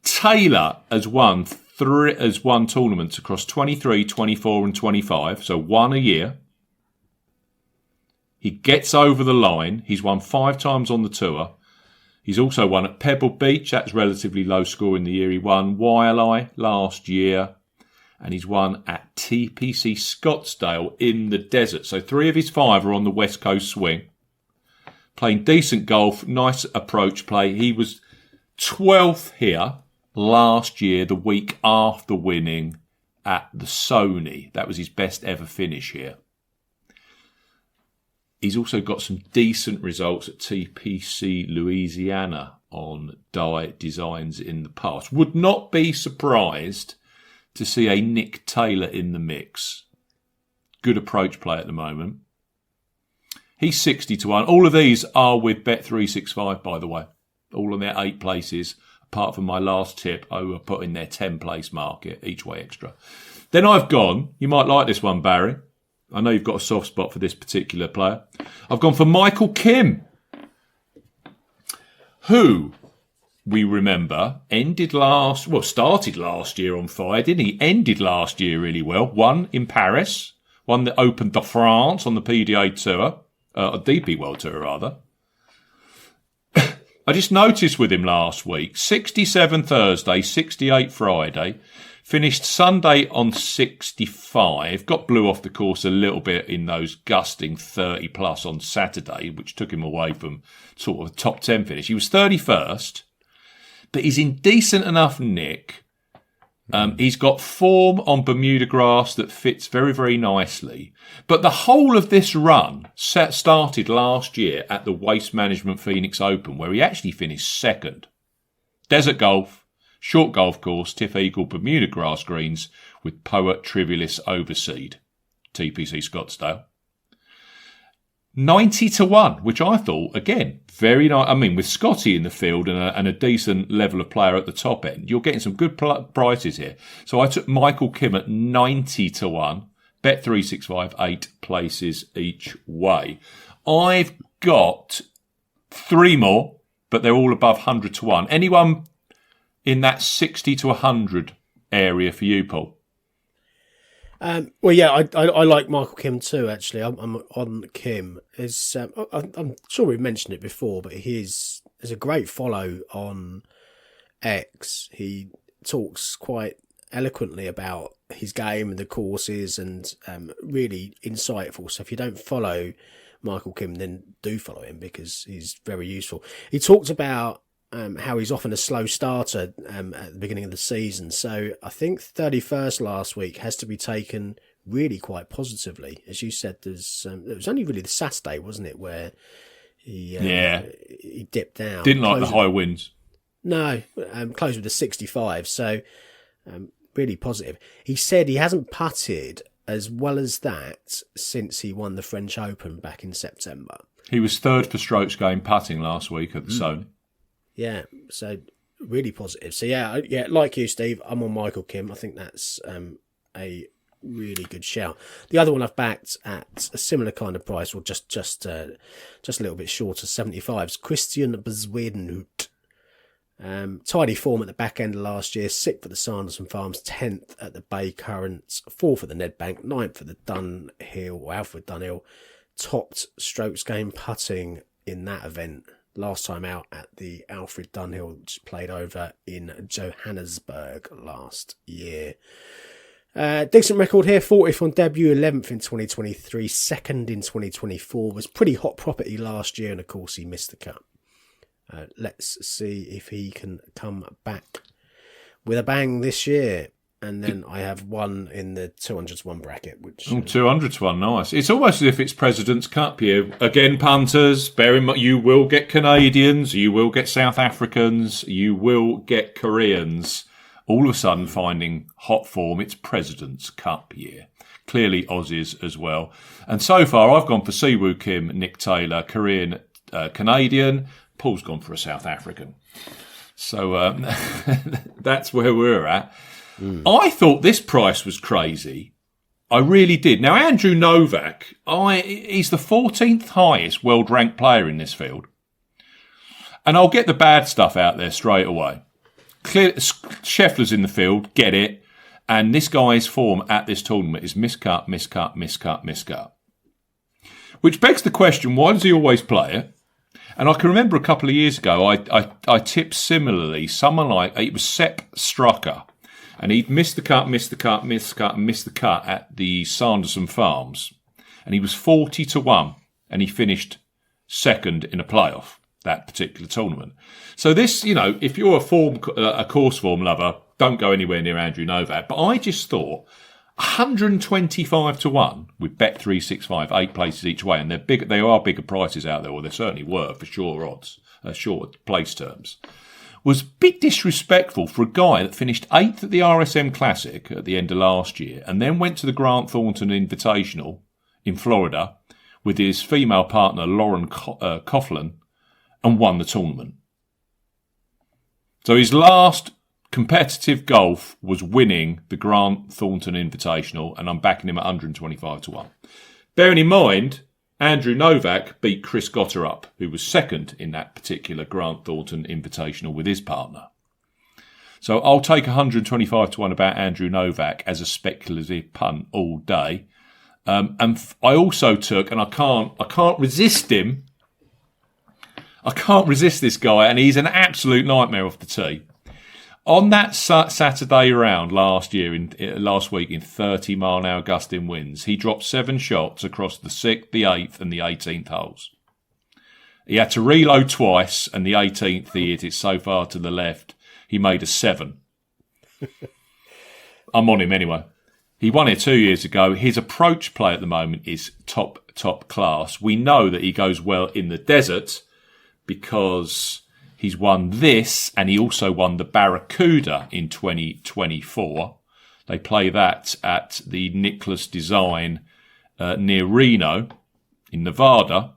Taylor has won tournaments across 23, 24 and 25, so 1 a year. He gets over the line. He's won 5 times on the tour. He's also won at Pebble Beach. That's relatively low score in the year. He won Waialae last year. And he's won at TPC Scottsdale in the desert. So 3 of his 5 are on the West Coast swing. Playing decent golf, nice approach play. He was 12th here last year, the week after winning at the Sony. That was his best ever finish here. He's also got some decent results at TPC Louisiana on die designs in the past. Would not be surprised to see a Nick Taylor in the mix. Good approach play at the moment. He's 60 to 1. All of these are with Bet365, by the way. All on their 8 places, apart from my last tip, who are putting their 10 place market each way extra. Then I've gone, you might like this one, Barry. I know you've got a soft spot for this particular player. I've gone for Michael Kim, who, we remember, started last year on fire, didn't he? Ended last year really well. Won in Paris, won the Open de France on the PGA Tour, DP World Tour rather. I just noticed with him last week, 67 Thursday, 68 Friday, finished Sunday on 65, got blew off the course a little bit in those gusting 30 plus on Saturday, which took him away from sort of a top 10 finish. He was 31st, but he's in decent enough nick. He's got form on Bermuda grass that fits very, very nicely. But the whole of this run started last year at the Waste Management Phoenix Open, where he actually finished second. Desert golf, short golf course, Tiff Eagle Bermuda grass greens with Poet Trivialis overseed, TPC Scottsdale. 90 to 1, which I thought, again, very nice. I mean, with Scotty in the field and a decent level of player at the top end, you're getting some good prices here. So I took Michael Kim at 90 to 1, Bet365, 8 places each way. I've got 3 more, but they're all above 100 to 1. Anyone in that 60 to 100 area for you, Paul? Well, yeah, I like Michael Kim too. Actually, I'm on Kim. I'm sure we've mentioned it before, but there's a great follow on X. He talks quite eloquently about his game and the courses, and really insightful. So if you don't follow Michael Kim, then do follow him because he's very useful. He talked about how he's often a slow starter at the beginning of the season. So I think 31st last week has to be taken really quite positively. As you said, it was only really the Saturday, wasn't it, where he dipped down. Didn't like the high winds. No, closed with a 65. So really positive. He said he hasn't putted as well as that since he won the French Open back in September. He was 3rd for strokes gained putting last week at the Sony. Yeah, so really positive. So yeah, like you, Steve, I'm on Michael Kim. I think that's a really good shout. The other one I've backed at a similar kind of price, or just a little bit shorter, 75s. Christian Bezuidenhout. Tidy form at the back end of last year. 6th for the Sanderson Farms, 10th at the Bay Currents, 4th at the Nedbank, 9th for the Alfred Dunhill. Topped strokes game putting in that event. Last time out at the Alfred Dunhill, which played over in Johannesburg last year. Decent record here, 40th on debut, 11th in 2023, 2nd in 2024. Was pretty hot property last year, and of course he missed the cut. Let's see if he can come back with a bang this year. And then I have one in the 200 to 1 bracket, which 200 to 1, nice. It's almost as if it's President's Cup here. Again, punters, bear in mind, you will get Canadians, you will get South Africans, you will get Koreans. All of a sudden finding hot form. It's President's Cup year. Clearly Aussies as well. And so far I've gone for Siwoo Kim, Nick Taylor, Korean, Canadian. Paul's gone for a South African. So that's where we're at. I thought this price was crazy. I really did. Now, Andrew Novak, he's the 14th highest world-ranked player in this field. And I'll get the bad stuff out there straight away. Scheffler's in the field, get it. And this guy's form at this tournament is miscut, miscut, miscut, miscut. Which begs the question, why does he always play it? And I can remember a couple of years ago, I tipped similarly, someone like, it was Sepp Strucker. And he'd missed the cut, missed the cut, missed the cut, and missed the cut at the Sanderson Farms. And he was 40 to 1. And he finished second in a playoff, that particular tournament. So this, if you're a course form lover, don't go anywhere near Andrew Novak. But I just thought 125 to 1 with Bet365, 8 places each way. And they are bigger prices out there, or they certainly were for sure odds, short place terms. Was a bit disrespectful for a guy that finished 8th at the RSM Classic at the end of last year and then went to the Grant Thornton Invitational in Florida with his female partner Lauren Coughlin and won the tournament. So his last competitive golf was winning the Grant Thornton Invitational, and I'm backing him at 125 to 1. Bearing in mind, Andrew Novak beat Chris Gotterup, who was second in that particular Grant Thornton Invitational with his partner. So I'll take 125 to 1 about Andrew Novak as a speculative punt all day. And I also took, and I can't resist him. I can't resist this guy, and he's an absolute nightmare off the tee. On that Saturday round last week in 30-mile-an-hour gusting winds, he dropped 7 shots across the 6th, the 8th and the 18th holes. He had to reload twice, and the 18th he hit it so far to the left, he made a 7. I'm on him anyway. He won it 2 years ago. His approach play at the moment is top class. We know that he goes well in the desert because he's won this, and he also won the Barracuda in 2024. They play that at the Nicholas Design near Reno in Nevada.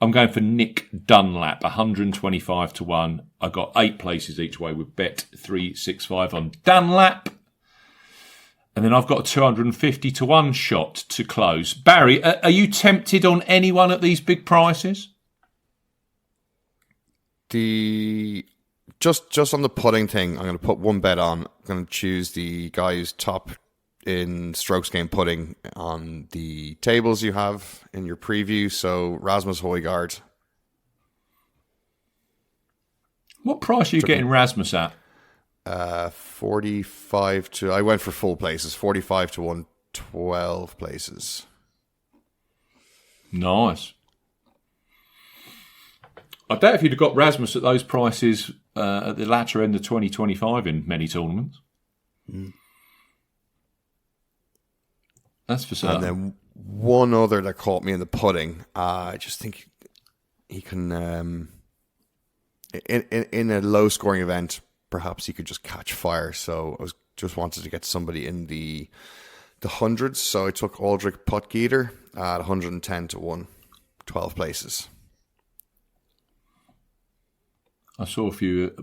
I'm going for Nick Dunlap, 125 to 1. I got 8 places each way with Bet365 on Dunlap. And then I've got a 250 to 1 shot to close. Barry, are you tempted on anyone at these big prices? Just on the putting thing, I'm going to put one bet on. I'm going to choose the guy who's top in strokes game putting on the tables you have in your preview. So Rasmus Højgaard. What price are you getting Rasmus at? 45 to. I went for full places. 45 to 112 places. Nice. I doubt if you'd have got Rasmus at those prices at the latter end of 2025 in many tournaments. That's for certain. And then one other that caught me in the putting. I just think he can, in a low scoring event, perhaps he could just catch fire. So I just wanted to get somebody in the hundreds. So I took Aldrich Potgieter at 110 to 1, 12 places. I saw a few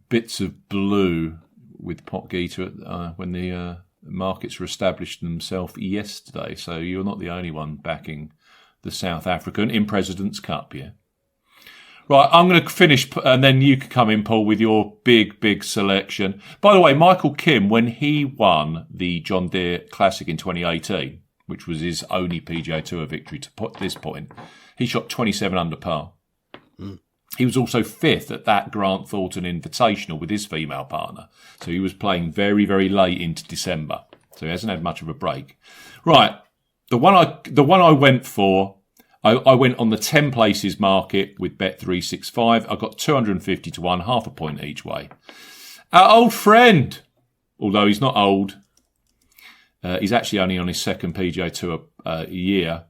bits of blue with Potgieter when the markets were established themselves yesterday. So you're not the only one backing the South African in President's Cup, yeah. Right, I'm going to finish, and then you can come in, Paul, with your big selection. By the way, Michael Kim, when he won the John Deere Classic in 2018, which was his only PGA Tour victory to this point, he shot 27 under par. He was also 5th at that Grant Thornton Invitational with his female partner. So he was playing very, very late into December. So he hasn't had much of a break. Right. The one I went for, I went on the 10 places market with Bet365. I got 250 to 1, half a point each way. Our old friend, although he's not old, he's actually only on his second PGA Tour year,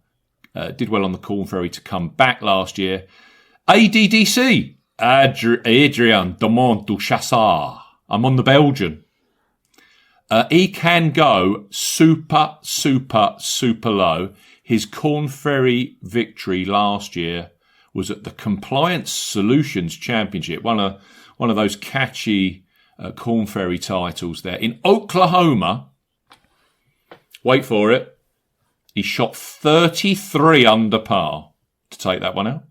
did well on the Corn Ferry to come back last year. ADDC, Adrian Demont du Chassard. I'm on the Belgian. He can go super, super, super low. His Corn Ferry victory last year was at the Compliance Solutions Championship, one of those catchy Corn Ferry titles there in Oklahoma. Wait for it. He shot 33 under par to take that one out.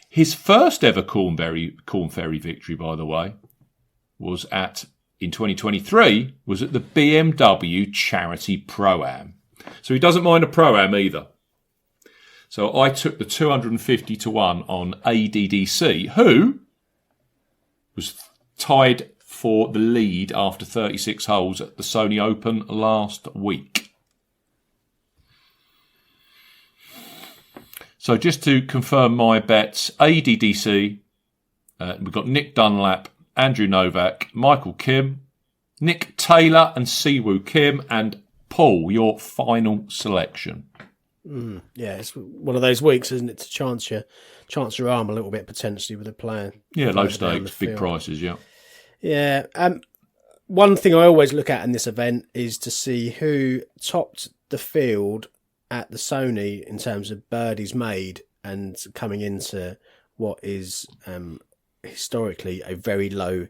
His first ever Corn Ferry victory, by the way, in 2023, was at the BMW Charity Pro-Am. So he doesn't mind a Pro-Am either. So I took the 250 to 1 on ADDC, who was tied for the lead after 36 holes at the Sony Open last week. So just to confirm my bets, ADDC, we've got Nick Dunlap, Andrew Novak, Michael Kim, Nick Taylor and Siwoo Kim, and Paul, your final selection. Yeah, it's one of those weeks, isn't it, to chance your arm a little bit potentially with a player. Yeah, low stakes, big prices, yeah. Yeah. One thing I always look at in this event is to see who topped the field at the Sony in terms of birdies made and coming into what is historically a very low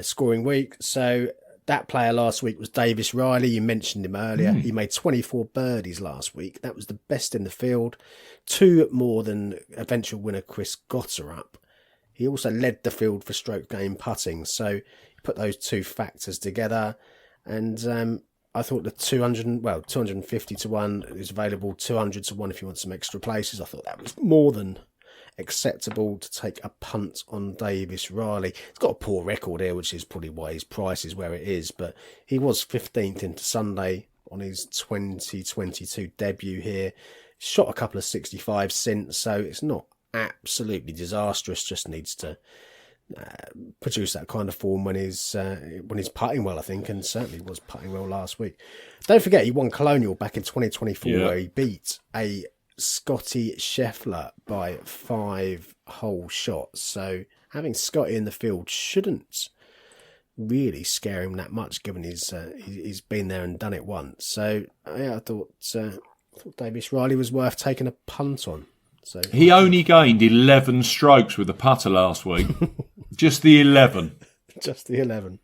scoring week. So that player last week was Davis Riley. You mentioned him earlier. He made 24 birdies last week. That was the best in the field. 2 more than eventual winner Chris Gotterup. He also led the field for stroke gain putting. So you put those 2 factors together, and I thought the 250 to 1 is available, 200 to 1 if you want some extra places. I thought that was more than acceptable to take a punt on Davis Riley. He's got a poor record here, which is probably why his price is where it is, but he was 15th into Sunday on his 2022 debut here. Shot a couple of 65 since, so it's not absolutely disastrous, just needs to produce that kind of form when he's putting well, I think, and certainly was putting well last week. Don't forget, he won Colonial back in 2024, where he beat a Scotty Scheffler by 5 hole shots. So having Scotty in the field shouldn't really scare him that much, given he's been there and done it once. So yeah, I thought Davis Riley was worth taking a punt on. So he only gained 11 strokes with the putter last week. Just the 11. Just the 11.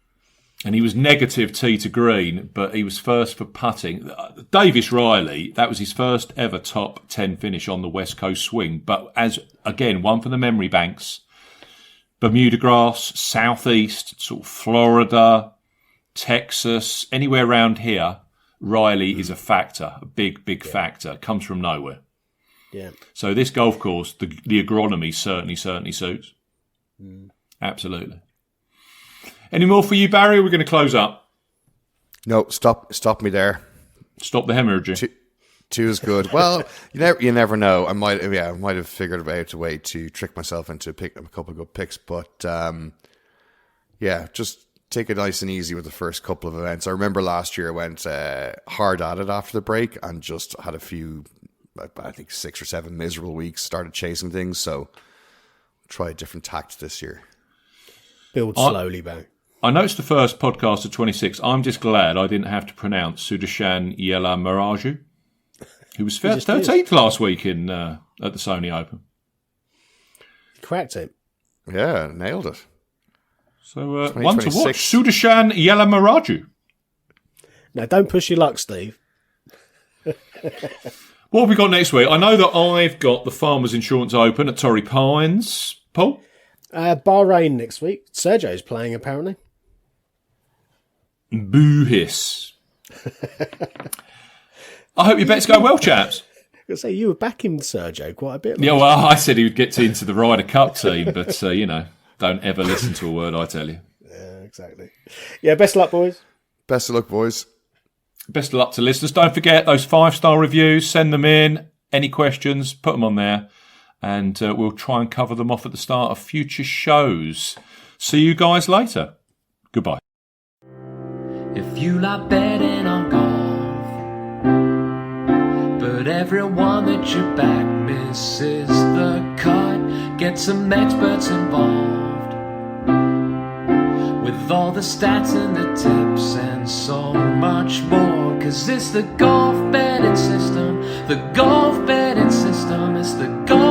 And he was negative tee to green, but he was first for putting. Davis Riley, that was his first ever top 10 finish on the West Coast swing. But as, again, one for the memory banks. Bermuda grass, southeast, sort of Florida, Texas, anywhere around here, Riley is a factor, a big factor. Comes from nowhere. Yeah. So this golf course, the agronomy certainly suits. Absolutely. Any more for you, Barry? We're going to close up. No, stop me there. Stop the hemorrhaging. Two is good. Well, you never know. I might have figured out a way to trick myself into picking a couple of good picks, but just take it nice and easy with the first couple of events. I remember last year I went hard at it after the break and just had a few, I think 6 or 7 miserable weeks. Started chasing things, so try a different tact this year. Build slowly, Bo. I know it's the first podcast of 26. I'm just glad I didn't have to pronounce Sudarshan Yella Maraju, who was 13th last week at the Sony Open. Cracked it. Yeah, nailed it. So one to watch, Sudarshan Yella Maraju. Now, don't push your luck, Steve. What have we got next week? I know that I've got the Farmers Insurance Open at Torrey Pines. Paul? Bahrain next week. Sergio's playing, apparently. Boo hiss. I hope your bets go well, chaps. I say you were backing Sergio quite a bit. Yeah, well, I said he would get into the Ryder Cup team, but, don't ever listen to a word I tell you. Yeah, exactly. Yeah, best of luck, boys. Best of luck, boys. Best of luck to listeners. Don't forget those 5-star reviews. Send them in. Any questions, put them on there. And we'll try and cover them off at the start of future shows. See you guys later. Goodbye. If you like betting on golf, but everyone that you back misses the cut, get some experts involved with all the stats and the tips and so much more. 'Cause it's the golf betting system, the golf betting system, it's the golf